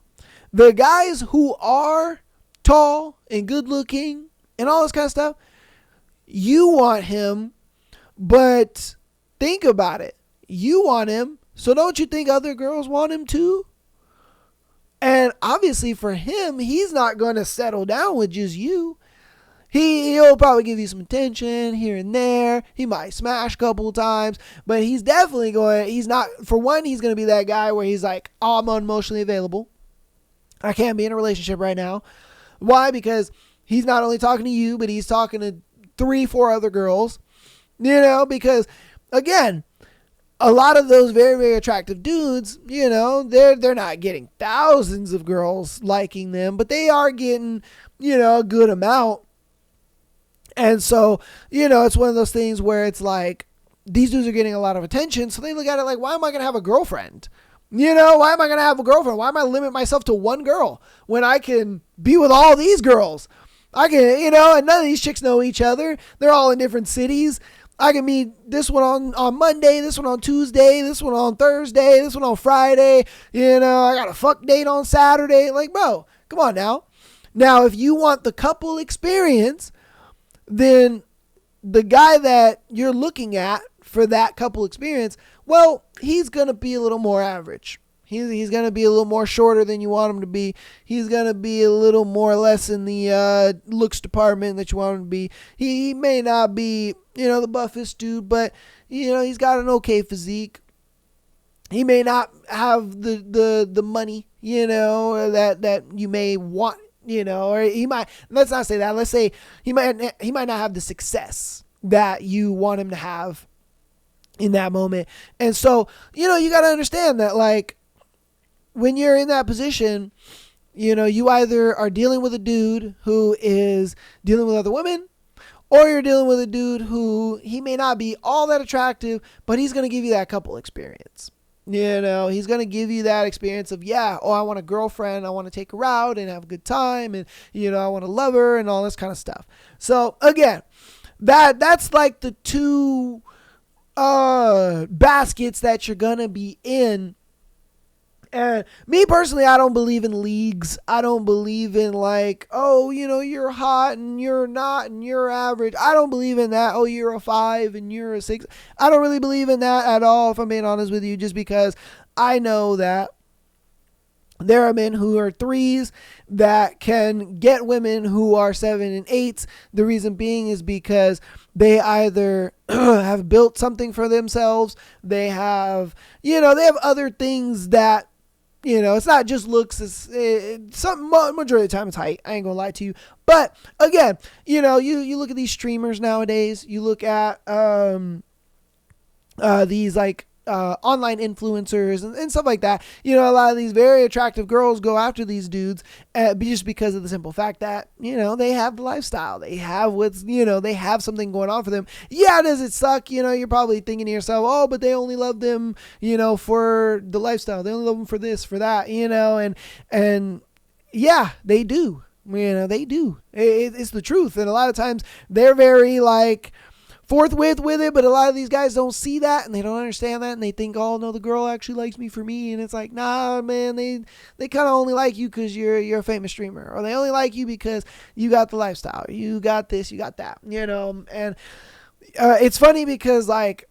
The guys who are tall and good looking and all this kind of stuff. You want him, but think about it. You want him, so don't you think other girls want him too? And obviously for him, he's not going to settle down with just you. He'll probably give you some attention here and there. He might smash a couple of times, but he's definitely he's not, for one, he's going to be that guy where he's like, oh, I'm unemotionally available. I can't be in a relationship right now. Why? Because he's not only talking to you, but he's talking to 3-4 other girls, because again, a lot of those very, very attractive dudes, they're not getting thousands of girls liking them, but they are getting, a good amount. And so, it's one of those things where it's like, these dudes are getting a lot of attention. So they look at it like, why am I going to have a girlfriend? Why am I going to have a girlfriend? Why am I limit myself to one girl when I can be with all these girls? I can, and none of these chicks know each other. They're all in different cities. I can meet this one on Monday, this one on Tuesday, this one on Thursday, this one on Friday. I got a fuck date on Saturday. Like, bro, come on now. Now, if you want the couple experience, then the guy that you're looking at for that couple experience, well, he's going to be a little more average. He's going to be a little more shorter than you want him to be. He's going to be a little more or less in the looks department that you want him to be. He may not be, the buffest dude, but, he's got an okay physique. He may not have the money, that you may want, or he might, let's not say that. Let's say he might not have the success that you want him to have in that moment. And so, you got to understand that, like, when you're in that position, you either are dealing with a dude who is dealing with other women, or you're dealing with a dude who, he may not be all that attractive, but he's going to give you that couple experience. He's going to give you that experience of, I want a girlfriend. I want to take her out and have a good time. And, I want to love her and all this kind of stuff. So again, that's like the two baskets that you're going to be in. And me personally, I don't believe in leagues. I don't believe in like, oh, you're hot and you're not and you're average. I don't believe in that. Oh, you're a 5 and you're a 6. I don't really believe in that at all, if I'm being honest with you, just because I know that there are men who are 3s that can get women who are 7 and 8s. The reason being is because they either have built something for themselves. They have, they have other things that, it's not just looks. It's some majority of the time it's height. I ain't gonna lie to you. But again, you look at these streamers nowadays. You look at these like online influencers and stuff like that. A lot of these very attractive girls go after these dudes just because of the simple fact that, they have the lifestyle. They have they have something going on for them. Yeah, does it suck? You're probably thinking to yourself, oh, but they only love them, for the lifestyle. They only love them for this, for that, and yeah, they do. They do. It's the truth. And a lot of times they're very like forthwith with it, but a lot of these guys don't see that and they don't understand that, and they think, oh no, the girl actually likes me for me. And it's like, nah, man, they kind of only like you because you're a famous streamer, or they only like you because you got the lifestyle, you got this, you got that, and it's funny because like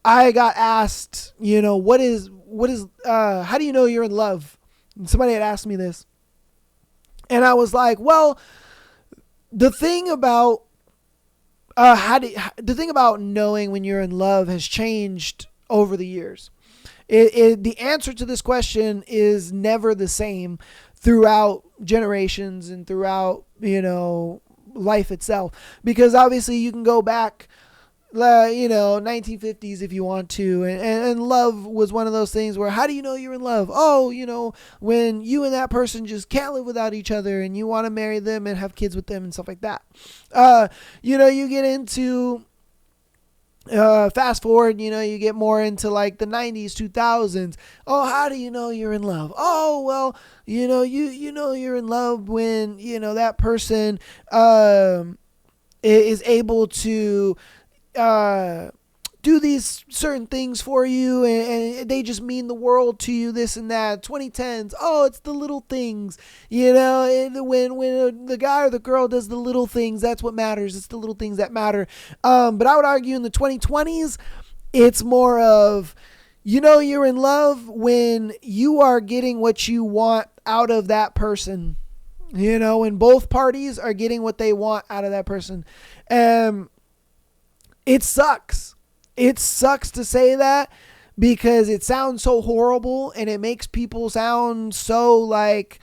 I got asked, what is how do you know you're in love? And somebody had asked me this, and I was like, well, the thing about the thing about knowing when you're in love has changed over the years. The answer to this question is never the same throughout generations and throughout, life itself. Because obviously you can go back, 1950s if you want to. And love was one of those things where, how do you know you're in love? Oh, when you and that person just can't live without each other and you want to marry them and have kids with them and stuff like that. You get into, fast forward, you get more into like the 90s, 2000s. Oh, how do you know you're in love? Oh, well, you know you're in love when, that person, is able to, do these certain things for you, and they just mean the world to you, this and that. 2010s, oh, it's the little things, when the guy or the girl does the little things, that's what matters. It's the little things that matter. But I would argue in the 2020s, it's more of, you're in love when you are getting what you want out of that person, when both parties are getting what they want out of that person. It sucks. It sucks to say that, because it sounds so horrible, and it makes people sound so like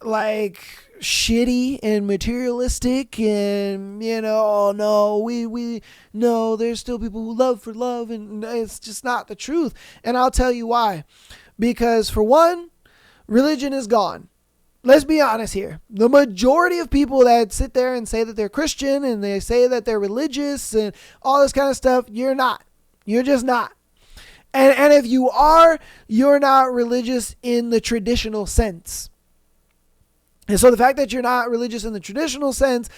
shitty and materialistic, and oh no, we no, there's still people who love for love, and it's just not the truth. And I'll tell you why. Because for one, religion is gone. Let's be honest here. The majority of people that sit there and say that they're Christian and they say that they're religious and all this kind of stuff, you're not. You're just not. And if you are, you're not religious in the traditional sense. And so the fact that you're not religious in the traditional sense,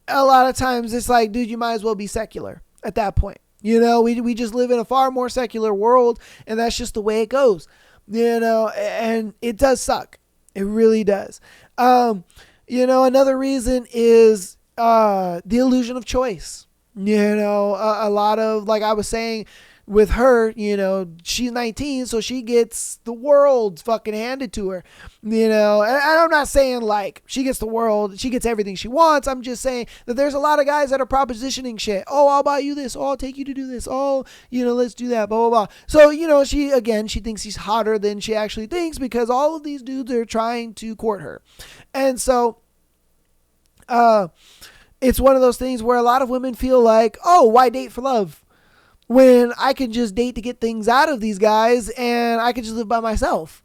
a lot of times it's like, dude, you might as well be secular at that point. We just live in a far more secular world, and that's just the way it goes. And it does suck. It really does. Another reason is the illusion of choice. A lot of, like I was saying with her, she's 19, so she gets the world fucking handed to her. And I'm not saying like she gets the world, she gets everything she wants. I'm just saying that there's a lot of guys that are propositioning shit. Oh, I'll buy you this. Oh, I'll take you to do this. Oh, let's do that, blah, blah, blah. So, she thinks she's hotter than she actually thinks, because all of these dudes are trying to court her. And so, it's one of those things where a lot of women feel like, oh, why date for love? When I can just date to get things out of these guys, and I can just live by myself.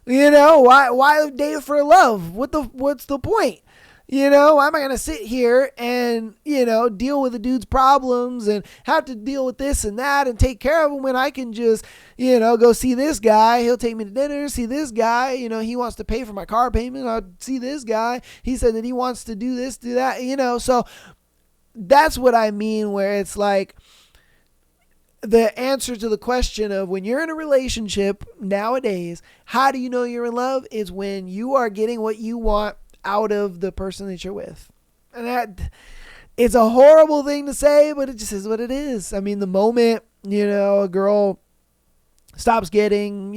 Why date for love? What's the point? Why am I going to sit here and, deal with the dude's problems and have to deal with this and that and take care of him, when I can just, go see this guy. He'll take me to dinner, see this guy. He wants to pay for my car payment. I'll see this guy. He said that he wants to do this, do that, so that's what I mean, where it's like, the answer to the question of when you're in a relationship nowadays, how do you know you're in love, is when you are getting what you want out of the person that you're with. And that, it's a horrible thing to say, but it just is what it is. I mean, the moment, a girl stops getting,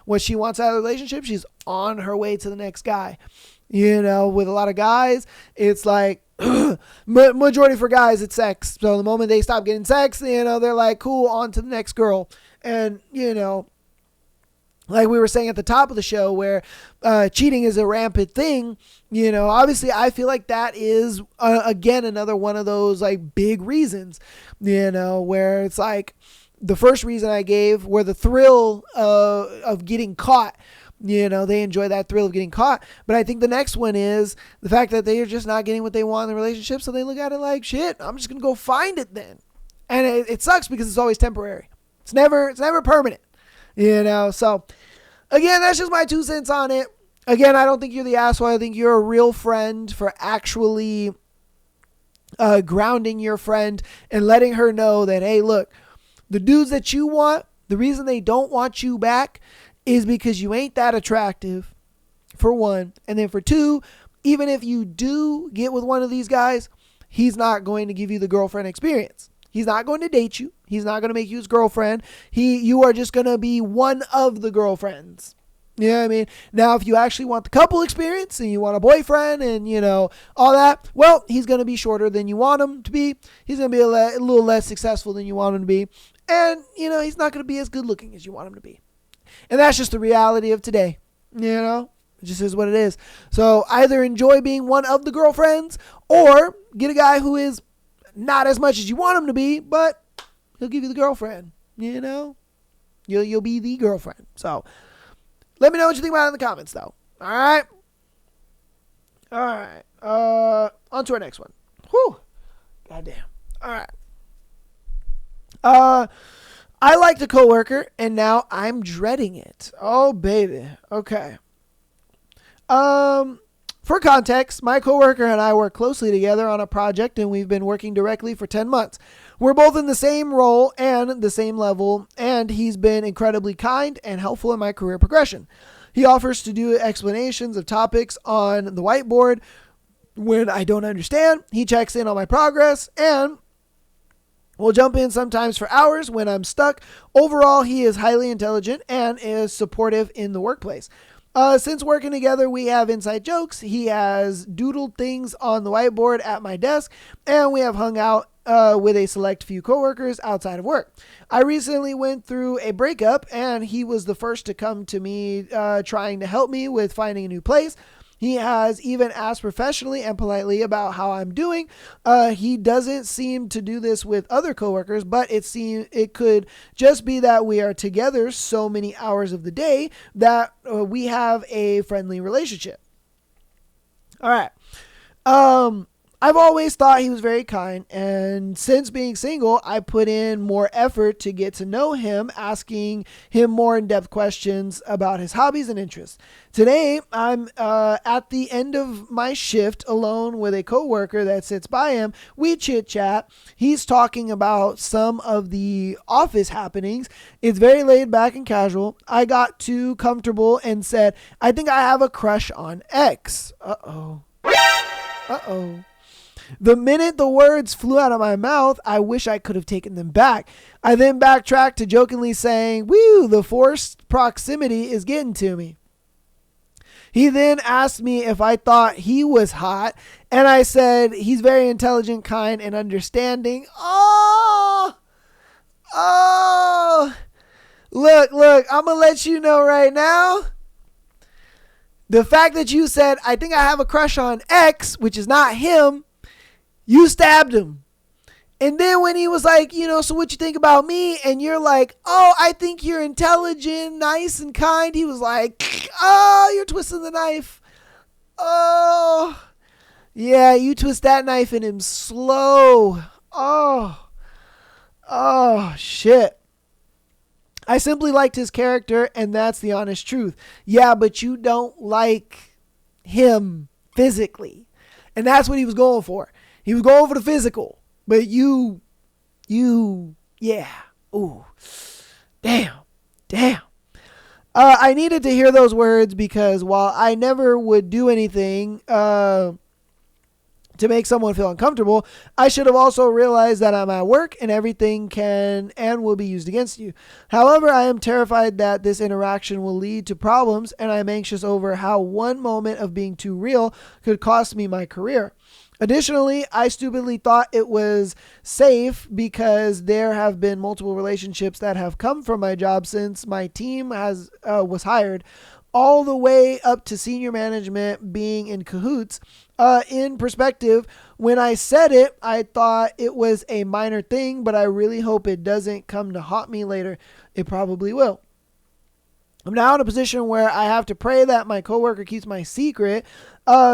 what she wants out of the relationship, she's on her way to the next guy. With a lot of guys, it's like, majority for guys, it's sex. So the moment they stop getting sex, they're like, cool, on to the next girl. And, like we were saying at the top of the show, where cheating is a rampant thing, obviously I feel like that is, again, another one of those like big reasons, where it's like the first reason I gave, where the thrill of getting caught. They enjoy that thrill of getting caught. But I think the next one is the fact that they are just not getting what they want in the relationship. So they look at it like, shit, I'm just going to go find it then. And it sucks, because it's always temporary. It's never permanent, So again, that's just my 2 cents on it. Again, I don't think you're the asshole. I think you're a real friend for actually grounding your friend and letting her know that, hey, look, the dudes that you want, the reason they don't want you back is because you ain't that attractive, for one. And then for two, even if you do get with one of these guys, he's not going to give you the girlfriend experience. He's not going to date you. He's not going to make you his girlfriend. You are just going to be one of the girlfriends. You know what I mean? Now, if you actually want the couple experience and you want a boyfriend and, all that, well, he's going to be shorter than you want him to be. He's going to be a little less successful than you want him to be. And, he's not going to be as good looking as you want him to be. And that's just the reality of today. It just is what it is. So either enjoy being one of the girlfriends, or get a guy who is not as much as you want him to be, but he'll give you the girlfriend. You'll be the girlfriend. So let me know what you think about it in the comments, though. All right. On to our next one. Whew. Goddamn. All right. I liked a coworker, and now I'm dreading it. Oh, baby. Okay. For For context, my coworker and I work closely together on a project, and we've been working directly for 10 months. We're both in the same role and the same level, and he's been incredibly kind and helpful in my career progression. He offers to do explanations of topics on the whiteboard when I don't understand. He checks in on my progress, and we'll jump in sometimes for hours when I'm stuck. Overall, he is highly intelligent and is supportive in the workplace. Since working together, we have inside jokes. He has doodled things on the whiteboard at my desk, and we have hung out with a select few coworkers outside of work. I recently went through a breakup, and he was the first to come to me trying to help me with finding a new place. He has even asked professionally and politely about how I'm doing. He doesn't seem to do this with other coworkers, but it could just be that we are together so many hours of the day that we have a friendly relationship. All right. I've always thought he was very kind, and since being single, I put in more effort to get to know him, asking him more in-depth questions about his hobbies and interests. Today, I'm at the end of my shift alone with a coworker that sits by him. We chit-chat. He's talking about some of the office happenings. It's very laid back and casual. I got too comfortable and said, I think I have a crush on X. Uh-oh. The minute the words flew out of my mouth, I wish I could have taken them back. I then backtracked to jokingly saying, "Woo, the forced proximity is getting to me." He then asked me if I thought he was hot, and I said he's very intelligent, kind, and understanding. Look, I'm going to let you know right now. The fact that you said, I think I have a crush on X, which is not him, you stabbed him. And then when he was like, so what you think about me? And you're like, oh, I think you're intelligent, nice, and kind. He was like, oh, you're twisting the knife. Oh, yeah, you twist that knife in him slow. Oh, shit. I simply liked his character, and that's the honest truth. Yeah, but you don't like him physically. And that's what he was going for. He was going for the physical. But yeah. Ooh. Damn. I needed to hear those words because while I never would do anything to make someone feel uncomfortable, I should have also realized that I'm at work and everything can and will be used against you. However, I am terrified that this interaction will lead to problems, and I'm anxious over how one moment of being too real could cost me my career. Additionally, I stupidly thought it was safe because there have been multiple relationships that have come from my job since my team was hired, all the way up to senior management being in cahoots. In perspective, when I said it, I thought it was a minor thing, but I really hope it doesn't come to haunt me later. It probably will. I'm now in a position where I have to pray that my coworker keeps my secret.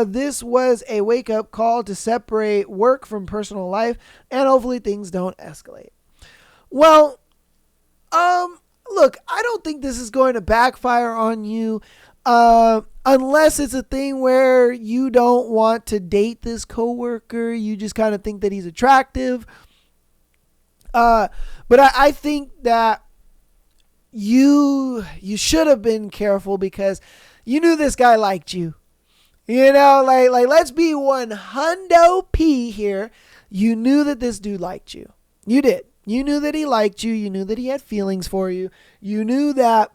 This was a wake-up call to separate work from personal life, and hopefully things don't escalate. Well, look, I don't think this is going to backfire on you, unless it's a thing where you don't want to date this coworker. You just kind of think that he's attractive. But I think that you should have been careful because you knew this guy liked you. Like let's be 100p here. You knew that this dude liked you. You did. You knew that he liked you. You knew that he had feelings for you. You knew that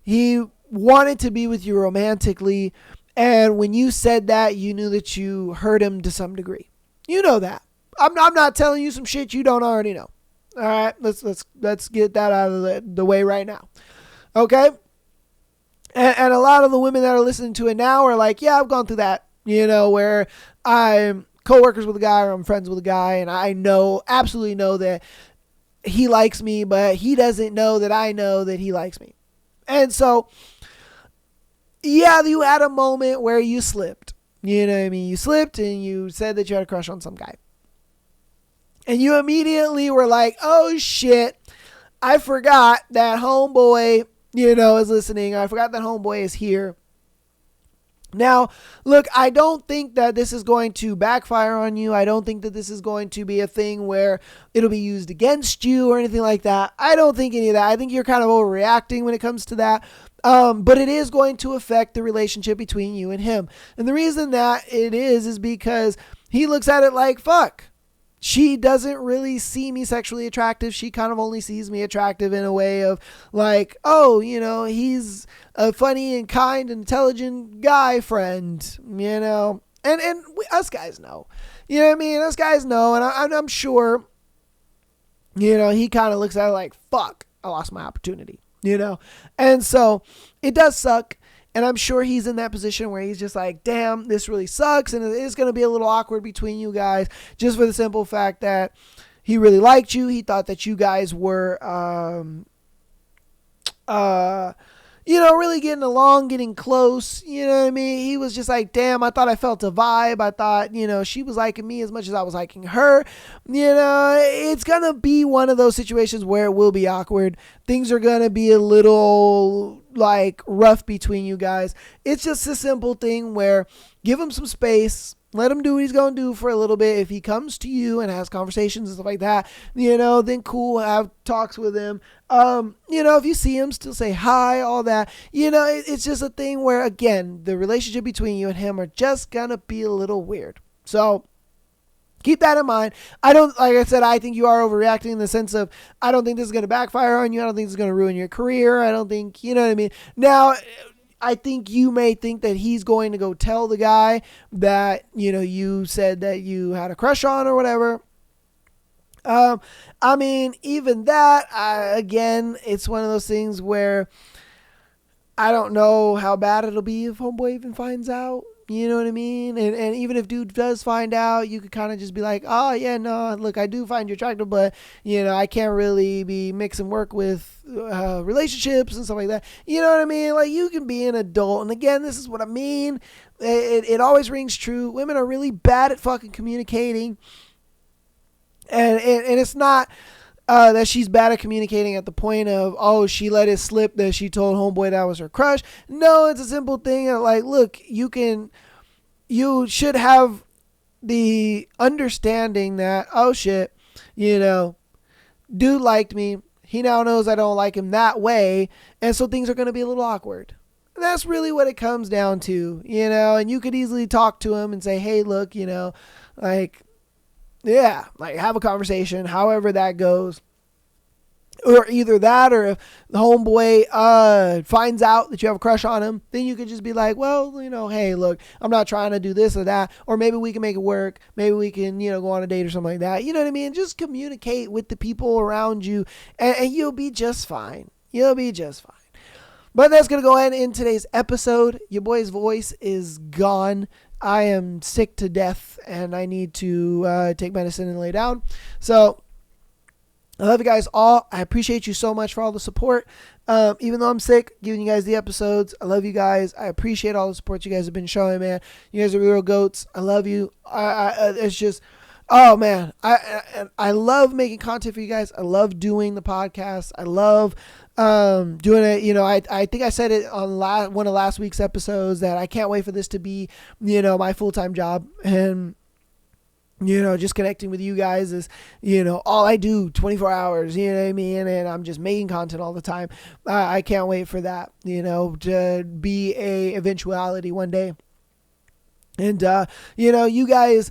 he wanted to be with you romantically. And when you said that, you knew that you hurt him to some degree. You know that. I'm not telling you some shit you don't already know. All right, let's get that out of the way right now. Okay? And a lot of the women that are listening to it now are like, yeah, I've gone through that, where I'm coworkers with a guy or I'm friends with a guy, and I absolutely know that he likes me, but he doesn't know that I know that he likes me. And so, yeah, you had a moment where you slipped. You know what I mean? You slipped and you said that you had a crush on some guy. And you immediately were like, oh shit, I forgot that homeboy, is listening. I forgot that homeboy is here. Now, look, I don't think that this is going to backfire on you. I don't think that this is going to be a thing where it'll be used against you or anything like that. I don't think any of that. I think you're kind of overreacting when it comes to that. But it is going to affect the relationship between you and him. And the reason that it is because he looks at it like, fuck. She doesn't really see me sexually attractive. She kind of only sees me attractive in a way of like, oh, he's a funny and kind and intelligent guy friend, and us guys know, what I mean? Us guys know. And I'm sure, he kind of looks at it like, fuck, I lost my opportunity, and so it does suck. And I'm sure he's in that position where he's just like, damn, this really sucks. And it's going to be a little awkward between you guys just for the simple fact that he really liked you. He thought that you guys were, really getting along, getting close. You know what I mean? He was just like, damn, I thought I felt a vibe. I thought, she was liking me as much as I was liking her. It's going to be one of those situations where it will be awkward. Things are going to be a little like rough between you guys. It's just a simple thing where give him some space. Let him do what he's going to do for a little bit. If he comes to you and has conversations and stuff like that, then cool, have talks with him. If you see him, still say hi, all that. It's just a thing where, again, the relationship between you and him are just going to be a little weird. So keep that in mind. Like I said, I think you are overreacting in the sense of, I don't think this is going to backfire on you. I don't think this is going to ruin your career. I don't think, you know what I mean? Now, I think you may think that he's going to go tell the guy that, you said that you had a crush on or whatever. Even that, again, it's one of those things where I don't know how bad it'll be if homeboy even finds out. You know what I mean? And even if dude does find out, you could kind of just be like, oh, yeah, no, look, I do find you attractive, but, I can't really be mixing work with relationships and stuff like that. You know what I mean? Like, you can be an adult. And again, this is what I mean. It always rings true. Women are really bad at fucking communicating. And it's not that she's bad at communicating at the point of, oh, she let it slip that she told homeboy that was her crush. No, it's a simple thing. Like, look, you should have the understanding that, oh shit, dude liked me. He now knows I don't like him that way. And so things are going to be a little awkward. And that's really what it comes down to, and you could easily talk to him and say, hey, look, yeah, like have a conversation, however that goes. Or either that, or if the homeboy finds out that you have a crush on him, then you could just be like, well, hey, look, I'm not trying to do this or that. Or maybe we can make it work. Maybe we can, go on a date or something like that. You know what I mean? Just communicate with the people around you and you'll be just fine. You'll be just fine. But that's going to go in today's episode. Your boy's voice is gone. I am sick to death and I need to take medicine and lay down. So I love you guys all. I appreciate you so much for all the support. Even though I'm sick, giving you guys the episodes. I love you guys. I appreciate all the support you guys have been showing, man. You guys are real goats. I love you. It's just, oh man, I love making content for you guys. I love doing the podcast. I love doing it. I think I said it on one of last week's episodes that I can't wait for this to be, my full-time job. And just connecting with you guys is, all I do 24 hours, you know what I mean? And I'm just making content all the time. I can't wait for that, to be a eventuality one day. And, you guys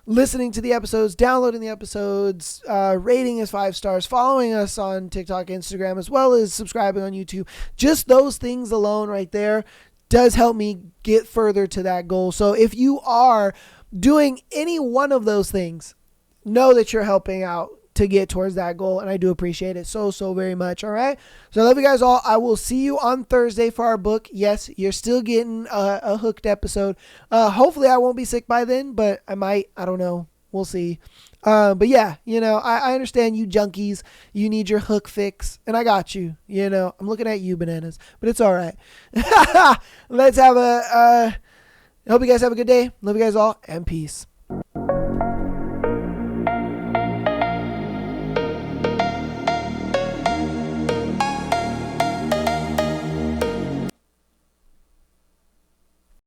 listening to the episodes, downloading the episodes, rating us 5 stars, following us on TikTok, Instagram, as well as subscribing on YouTube. Just those things alone right there does help me get further to that goal. So if you are doing any one of those things, know that you're helping out to get towards that goal. And I do appreciate it so very much. All right. So I love you guys all. I will see you on Thursday for our book. Yes, you're still getting a hooked episode. Hopefully I won't be sick by then, but I might. I don't know. We'll see. But yeah, I understand you junkies. You need your hook fix. And I got you. I'm looking at you, bananas. But it's all right. Let's have I hope you guys have a good day. Love you guys all, and peace.